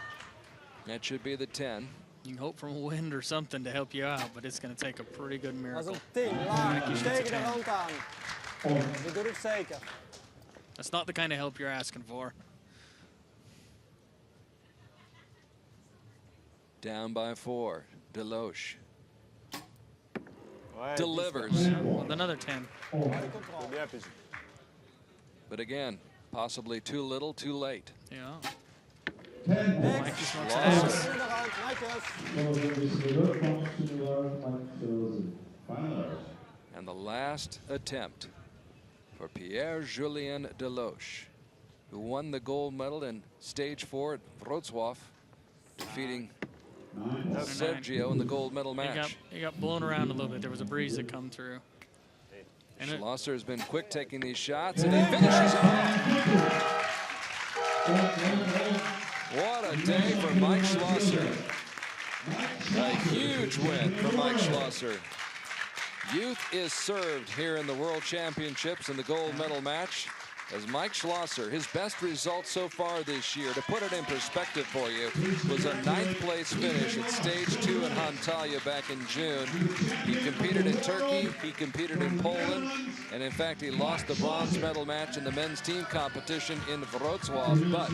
That should be the 10. You can hope for a wind or something to help you out, but it's going to take a pretty good Dat miracle. is een 10, laag. Tegen de rand aan. Je doet het zeker. That's not the kind of help you're asking for. Down by 4. Deloche delivers. With another 10. But again, possibly too little, too late. Yeah. Next. Schlosser. In de rand, netjes. And the last attempt for Pierre-Julien Deloche, who won the gold medal in stage 4 at Wrocław, defeating Sergio in the gold medal match. He got blown around a little bit. There was a breeze that come through. And Schlosser has been quick taking these shots, and he finishes off. What a day for Mike Schlosser. A huge win for Mike Schlosser. Youth is served here in the World Championships in the gold medal match as Mike Schlosser, his best result so far this year, to put it in perspective for you, was a 9th place finish at stage 2 in Antalya back in June. He competed in Turkey, he competed in Poland, and in fact he lost the bronze medal match in the men's team competition in Wrocław, but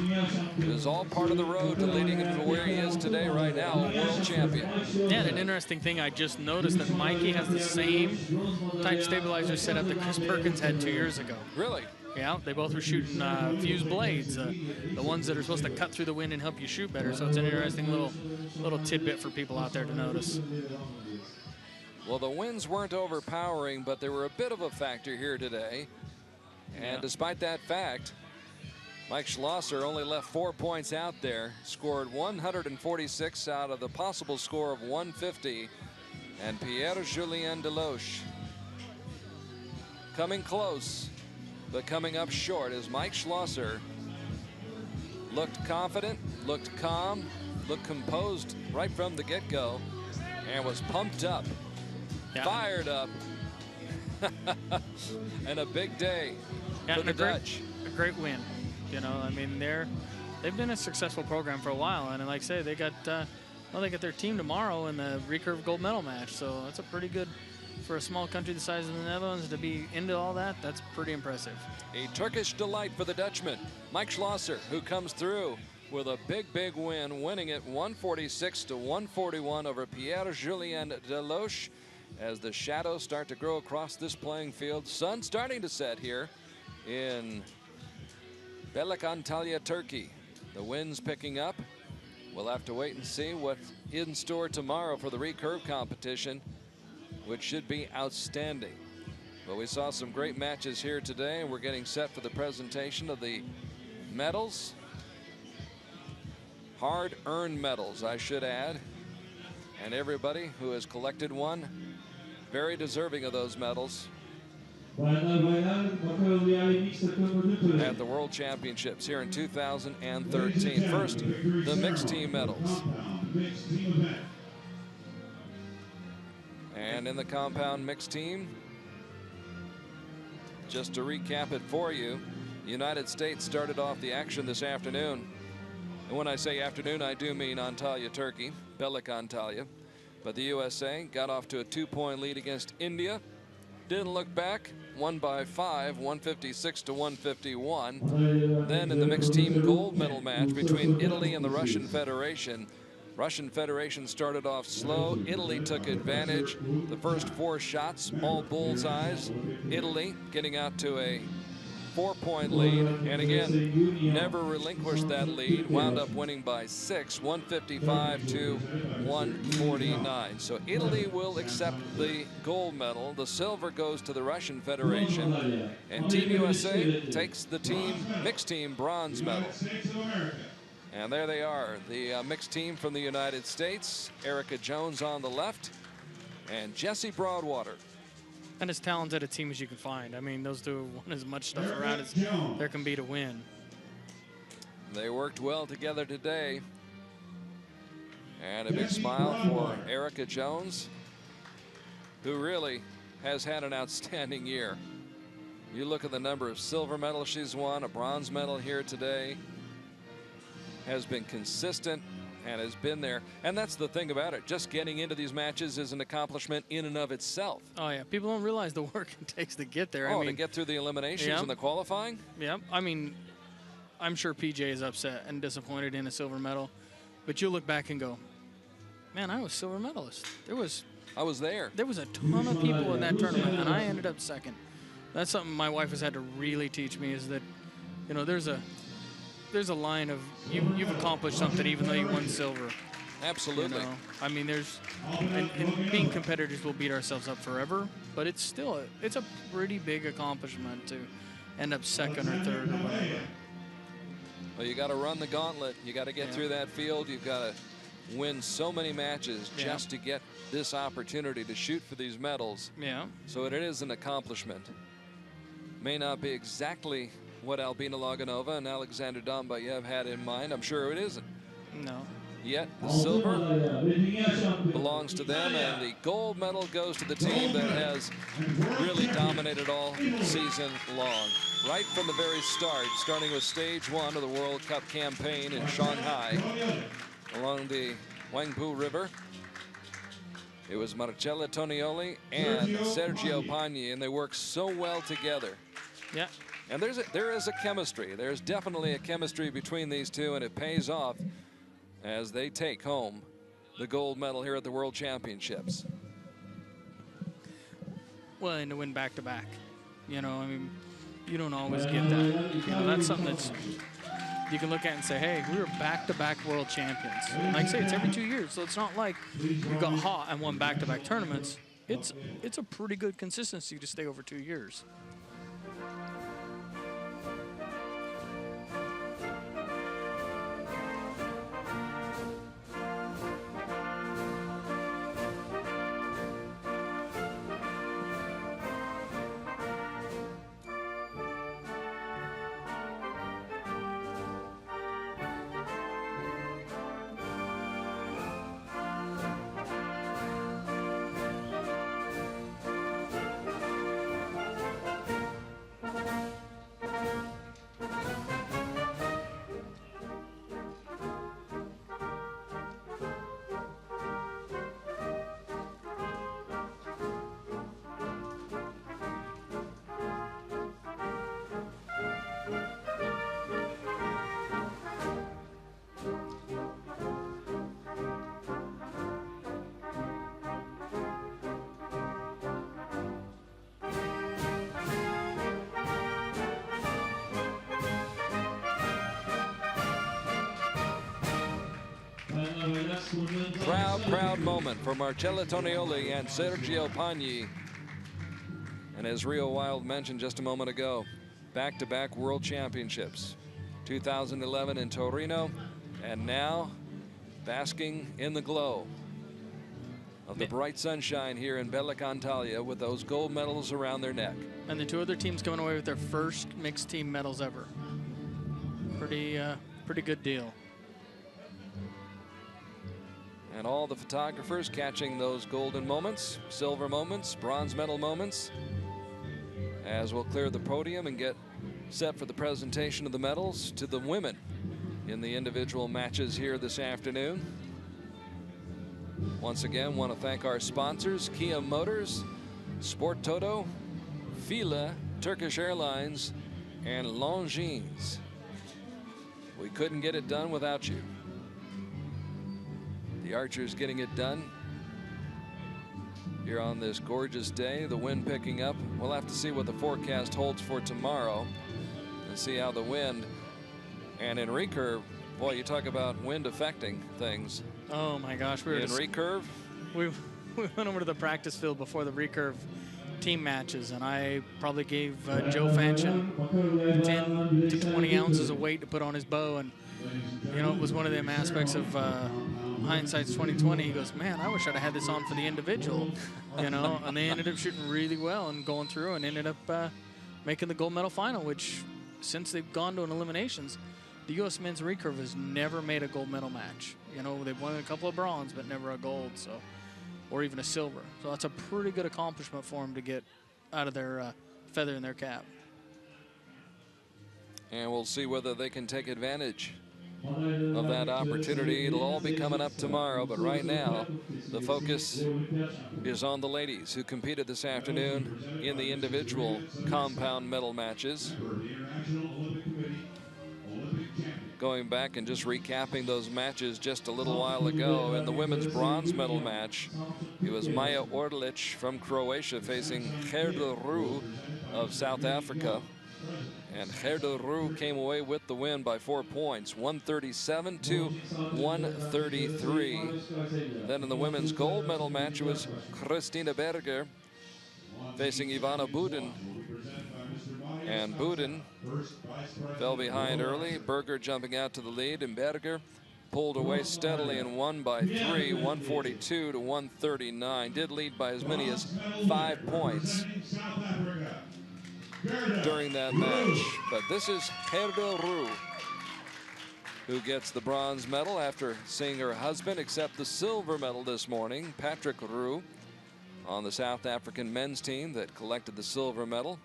it was all part of the road to leading him to where he is today right now, a world champion. yeah, and an interesting thing, I just noticed that Mikey has the same type stabilizer setup that Chris Perkins had 2 years ago. Really? Yeah, they both were shooting fused blades, the ones that are supposed to cut through the wind and help you shoot better. So it's an interesting little tidbit for people out there to notice. Well, the winds weren't overpowering, but they were a bit of a factor here today. And despite that fact, Mike Schlosser only left 4 points out there, scored 146 out of the possible score of 150. And Pierre-Julien Deloche coming close, but coming up short as Mike Schlosser looked confident, looked calm, looked composed right from the get-go, and was pumped up, fired up, and a big day for the Dutch. A great win. You know, I mean, they've been a successful program for a while, and like I say, they got their team tomorrow in the Recurve gold medal match. So that's a pretty good. For a small country the size of the Netherlands to be into all that, that's pretty impressive. A Turkish delight for the Dutchman, Mike Schlosser, who comes through with a big win, winning it 146 to 141 over Pierre-Julien Deloche as the shadows start to grow across this playing field. Sun starting to set here in Belek, Antalya, Turkey. The wind's picking up. We'll have to wait and see what's in store tomorrow for the recurve competition, which should be outstanding. But we saw some great matches here today, and we're getting set for the presentation of the medals. Hard-earned medals, I should add. And everybody who has collected one, very deserving of those medals. at the World Championships here in 2013. First, the mixed team medals. And in the compound mixed team, just to recap it for you, the United States started off the action this afternoon. And when I say afternoon, I do mean Antalya, Turkey, Belek, Antalya. But the USA got off to a 2-point lead against India. Didn't look back, won by 5, 156 to 151. Then in the mixed team gold medal match between Italy and the Russian Federation, Russian Federation started off slow. Italy took advantage. The first 4 shots, all bullseyes. Italy getting out to a 4-point lead, and again, never relinquished that lead. Wound up winning by 6, 155 to 149. So Italy will accept the gold medal. The silver goes to the Russian Federation, and Team USA takes the mixed team bronze medal. And there they are, the mixed team from the United States. Erica Jones on the left, and Jessie Broadwater. And as talented a team as you can find. I mean, those two won as much stuff around as there can be to win. They worked well together today. And a big smile for Erica Jones, who really has had an outstanding year. You look at the number of silver medals she's won, a bronze medal here today. Has been consistent and has been there. And that's the thing about it. Just getting into these matches is an accomplishment in and of itself. Oh, yeah. People don't realize the work it takes to get there. Oh, I mean, to get through the eliminations and the qualifying? Yeah. I mean, I'm sure PJ is upset and disappointed in a silver medal. But you look back and go, man, I was silver medalist. I was there. There was a ton of people in that tournament, and I ended up second. That's something my wife has had to really teach me, is that, you know, there's a line of you've accomplished something even though you won silver. Absolutely. You know? I mean, and being competitors, we'll beat ourselves up forever, but it's still it's a pretty big accomplishment to end up second or third or whatever. Well, you got to run the gauntlet. You got to get through that field. You've got to win so many matches just to get this opportunity to shoot for these medals. Yeah. So it is an accomplishment. May not be exactly what Albina Loganova and Alexander Dombayev had in mind. I'm sure it isn't. No. Yet the silver belongs to them, and the gold medal goes to the team that has really dominated all season long. Right from the very start, starting with stage 1 of the World Cup campaign in Shanghai along the Huangpu River. It was Marcella Tonioli and Sergio Pagni, and they worked so well together. Yeah. And there is a chemistry. There's definitely a chemistry between these two, and it pays off as they take home the gold medal here at the World Championships. Well, and to win back-to-back. You know, I mean, you don't always get that. You know, that's something that's you can look at and say, hey, we were back-to-back world champions. And like I say, it's every 2 years, so it's not like you got hot and won back-to-back tournaments. It's a pretty good consistency to stay over 2 years. Proud moment for Marcella Tonioli and Sergio Pagni. And as Rio Wild mentioned just a moment ago, back-to-back World Championships. 2011 in Torino, and now basking in the glow of the bright sunshine here in Belek, Antalya, with those gold medals around their neck. And the two other teams coming away with their first mixed team medals ever. Pretty good deal. And all the photographers catching those golden moments, silver moments, bronze medal moments, as we'll clear the podium and get set for the presentation of the medals to the women in the individual matches here this afternoon. Once again, want to thank our sponsors, Kia Motors, Sport Toto, Fila, Turkish Airlines, and Longines. We couldn't get it done without you. The Archers getting it done here on this gorgeous day. The wind picking up. We'll have to see what the forecast holds for tomorrow and see how the wind. And in recurve, boy, you talk about wind affecting things. Oh my gosh, we were in recurve. We went over to the practice field before the recurve team matches, and I probably gave Joe Fanchen 10 to 20 ounces of weight to put on his bow, and you know, it was one of them aspects of hindsight's 2020. He goes, man, I wish I'd have had this on for the individual, you know. And they ended up shooting really well and going through, and ended up making the gold medal final, which since they've gone to an eliminations, the U.S. men's recurve has never made a gold medal match. You know, they've won a couple of bronze, but never a gold, so, or even a silver. So that's a pretty good accomplishment for them to get out of their feather in their cap. And we'll see whether they can take advantage of that opportunity. It'll all be coming up tomorrow, but right now the focus is on the ladies who competed this afternoon in the individual compound medal matches. Going back and just recapping those matches just a little while ago, in the women's bronze medal match, it was Maja Orlic from Croatia facing Gerda Ru of South Africa. And Gerda Ru came away with the win by 4 points, 137 to 133. Then in the women's gold medal match, it was Christina Berger facing Ivana Budin. And Budin fell behind early. Berger jumping out to the lead, and Berger pulled away steadily and won by 3, 142 to 139. Did lead by as many as 5 points during that match. But this is Gerda Ru, who gets the bronze medal after seeing her husband accept the silver medal this morning. Patrick Ru on the South African men's team that collected the silver medal.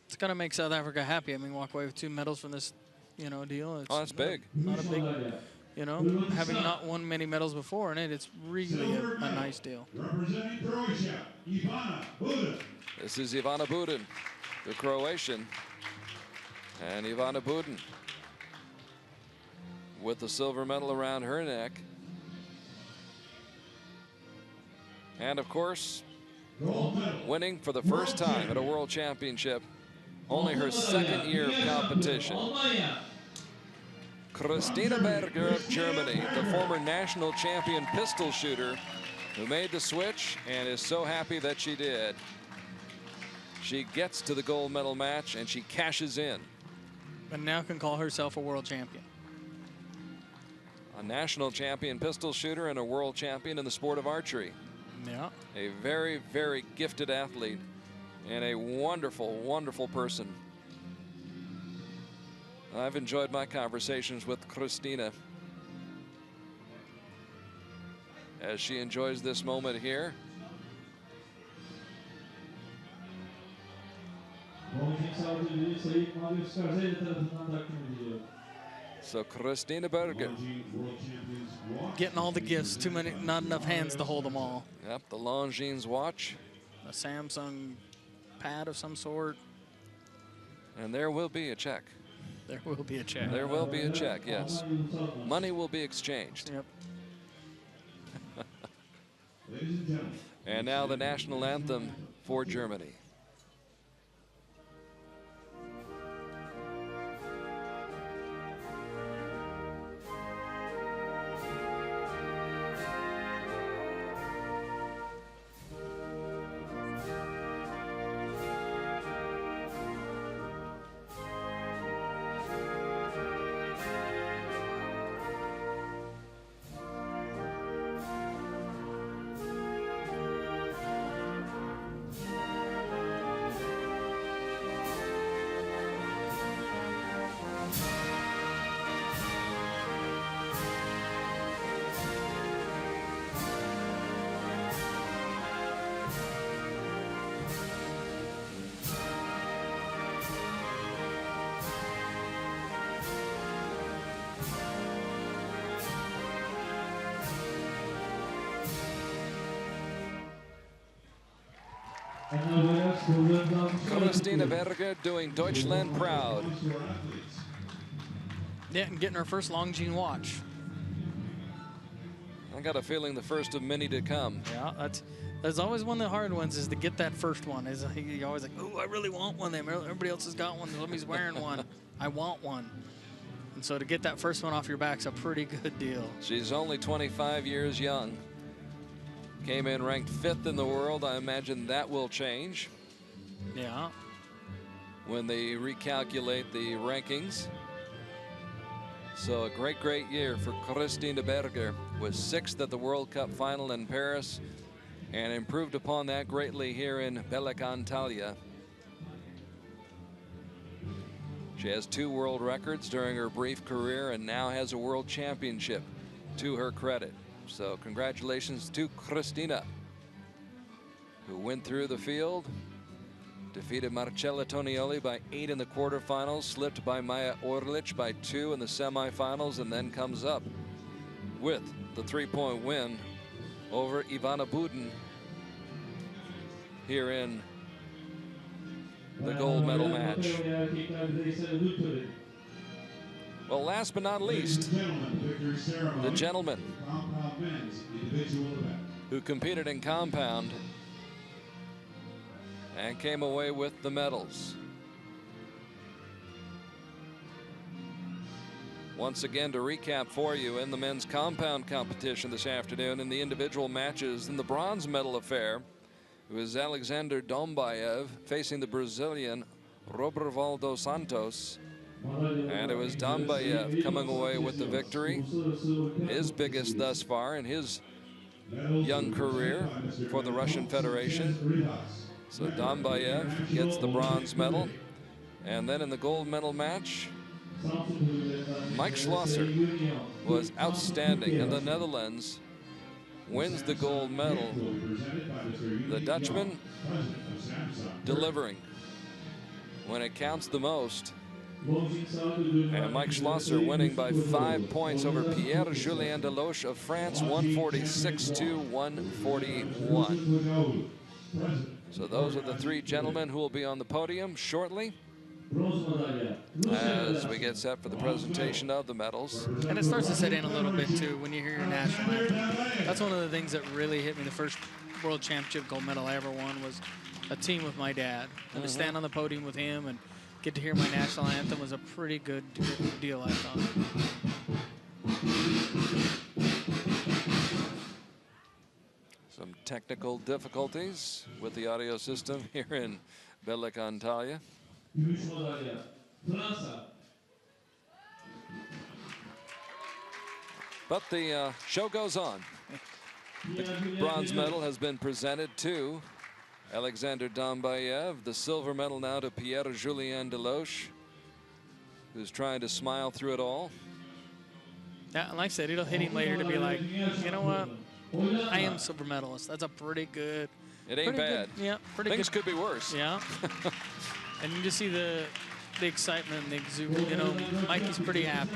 It's going to make South Africa happy. I mean, walk away with 2 medals from this, you know, deal. It's that's big. Not a big, you know, having not won many medals before in it, it's really a nice deal. Representing Croatia, Ivana Budin. This is Ivana Budin, the Croatian. And Ivana Budin with the silver medal around her neck. And of course, winning for the first time at a World Championship. Only her second year of competition. Christina Berger of Germany, the former national champion pistol shooter, who made the switch and is so happy that she did. She gets to the gold medal match and she cashes in. And now can call herself a world champion. A national champion pistol shooter and a world champion in the sport of archery. Yeah. A very, very gifted athlete and a wonderful, wonderful person. I've enjoyed my conversations with Christina as she enjoys this moment here. So Christina Berger getting all the gifts, too many, not enough hands to hold them all. Yep, the Longines watch. A Samsung pad of some sort. And there will be a check. There will be a check. There will be a check, yes. Money will be exchanged. Yep. And now the national anthem for Germany. Christina Berger doing Deutschland proud. Yeah, and getting her first Longines watch. I got a feeling the first of many to come. Yeah, that's always one of the hard ones, is to get that first one. Is you're always like, oh, I really want one. Everybody else has got one. Somebody's wearing one. I want one. And so to get that first one off your back's a pretty good deal. She's only 25 years young. Came in ranked 5th in the world. I imagine that will change. Yeah. When they recalculate the rankings. So a great, great year for Christina Berger. Was 6th at the World Cup final in Paris and improved upon that greatly here in Belek, Antalya. She has 2 world records during her brief career and now has a world championship to her credit. So congratulations to Christina, who went through the field, defeated Marcella Tonioli by 8 in the quarterfinals, slipped by Maja Orlic by 2 in the semifinals, and then comes up with the 3-point win over Ivana Budin here in the gold medal match. Well, last but not least, the gentleman who competed in compound and came away with the medals. Once again, to recap for you, in the men's compound competition this afternoon, in the individual matches, in the bronze medal affair, it was Alexander Dombayev facing the Brazilian Robervaldo Santos. And it was Dombayev coming away with the victory, his biggest thus far in his young career for the Russian Federation. So Dombayev gets the bronze medal. And then in the gold medal match, Mike Schlosser was outstanding, and the Netherlands wins the gold medal. The Dutchman delivering when it counts the most. And Mike Schlosser winning by 5 points over Pierre-Julien Deloche of France, 146 to 141. So those are the 3 gentlemen who will be on the podium shortly as we get set for the presentation of the medals. And it starts to set in a little bit too when you hear your national anthem. That's one of the things that really hit me. The first world championship gold medal I ever won was a team with my dad. And to stand on the podium with him and get to hear my national anthem was a pretty good deal, I thought. Some technical difficulties with the audio system here in Belek, Antalya. But the show goes on. The bronze medal has been presented to Alexander Dombayev. The silver medal now to Pierre-Julien Deloche, who's trying to smile through it all. Yeah, like I said, it'll hit him later to be like, you know what? I am silver medalist. That's a pretty good. It ain't bad. Good, yeah, pretty Things good. could be worse. Yeah. And you just see the excitement, the exuberance. You know, Mikey's pretty happy.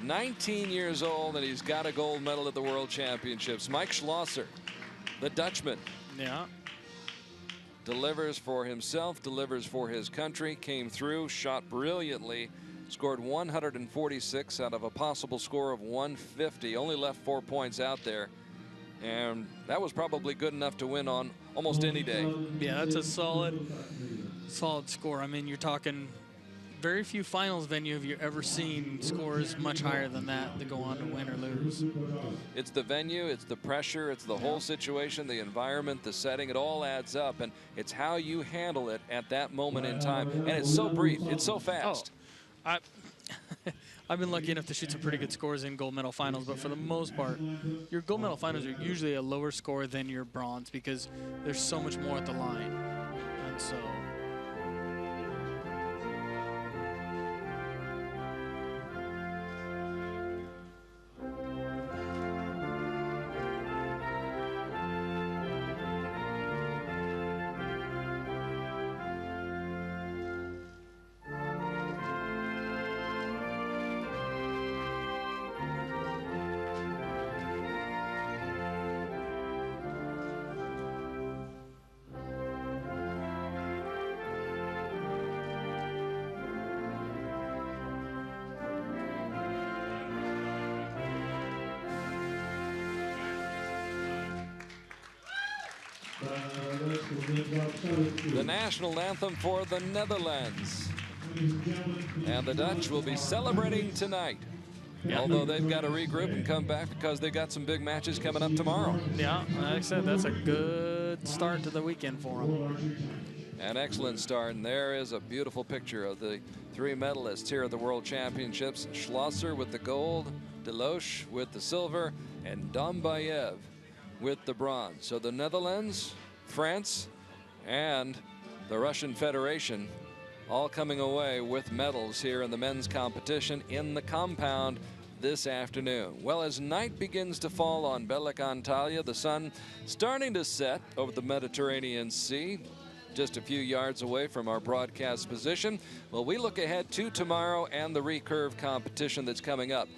19 years old, and he's got a gold medal at the World Championships. Mike Schlosser, the Dutchman. Yeah. Delivers for himself, delivers for his country, came through, shot brilliantly, scored 146 out of a possible score of 150. Only left 4 points out there. And that was probably good enough to win on almost any day. Yeah, that's a solid score. I mean, you're talking very few finals venue have you ever seen scores much higher than that to go on to win or lose. It's the venue, it's the pressure, it's the whole situation, the environment, the setting, it all adds up, and it's how you handle it at that moment in time. And it's so brief, it's so fast. Oh, I've been lucky enough to shoot some pretty good scores in gold medal finals, but for the most part, your gold medal finals are usually a lower score than your bronze because there's so much more at the line. And so The national anthem for the Netherlands. And the Dutch will be celebrating tonight. Although they've got to regroup and come back because they've got some big matches coming up tomorrow. Yeah, like I said, that's a good start to the weekend for them. An excellent start, and there is a beautiful picture of the three medalists here at the World Championships. Schlosser with the gold, Deloche with the silver, and Dombayev with the bronze. So the Netherlands, France, and the Russian Federation all coming away with medals here in the men's competition in the compound this afternoon. Well, as night begins to fall on Belek, Antalya, the sun starting to set over the Mediterranean Sea, just a few yards away from our broadcast position. Well, we look ahead to tomorrow and the recurve competition that's coming up.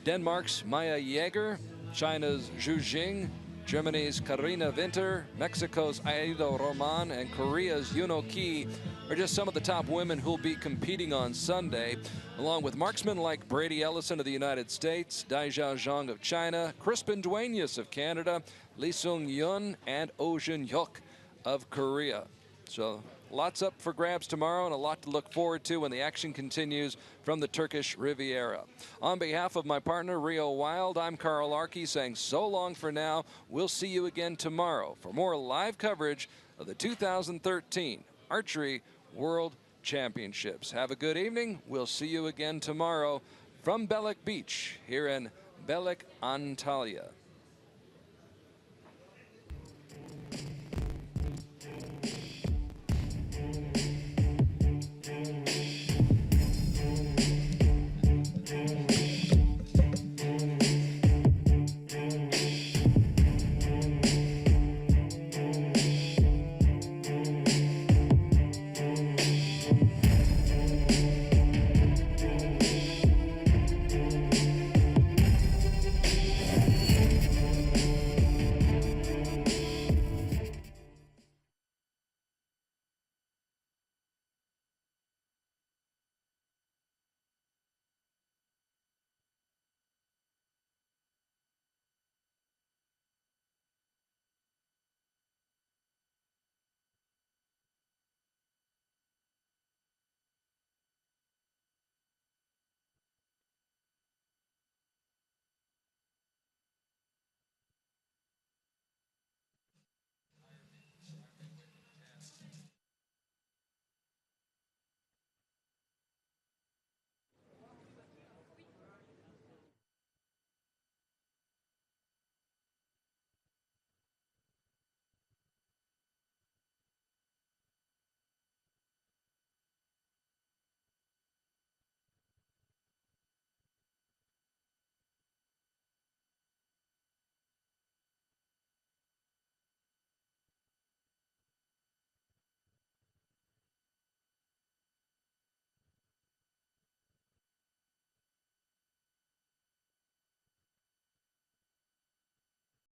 Denmark's Maya Jäger, China's Zhu Jing, Germany's Karina Winter, Mexico's Aido Roman, and Korea's Yuno Ki are just some of the top women who'll be competing on Sunday, along with marksmen like Brady Ellison of the United States, Daijia Zhang of China, Crispin Duenas of Canada, Lee Sung Yun, and Oh Jin Hyuk of Korea. So lots up for grabs tomorrow and a lot to look forward to when the action continues from the Turkish Riviera. On behalf of my partner Rio Wild, I'm Carl Arkey saying so long for now. We'll see you again tomorrow for more live coverage of the 2013 Archery World Championships. Have a good evening. We'll see you again tomorrow from Belek Beach here in Belek, Antalya.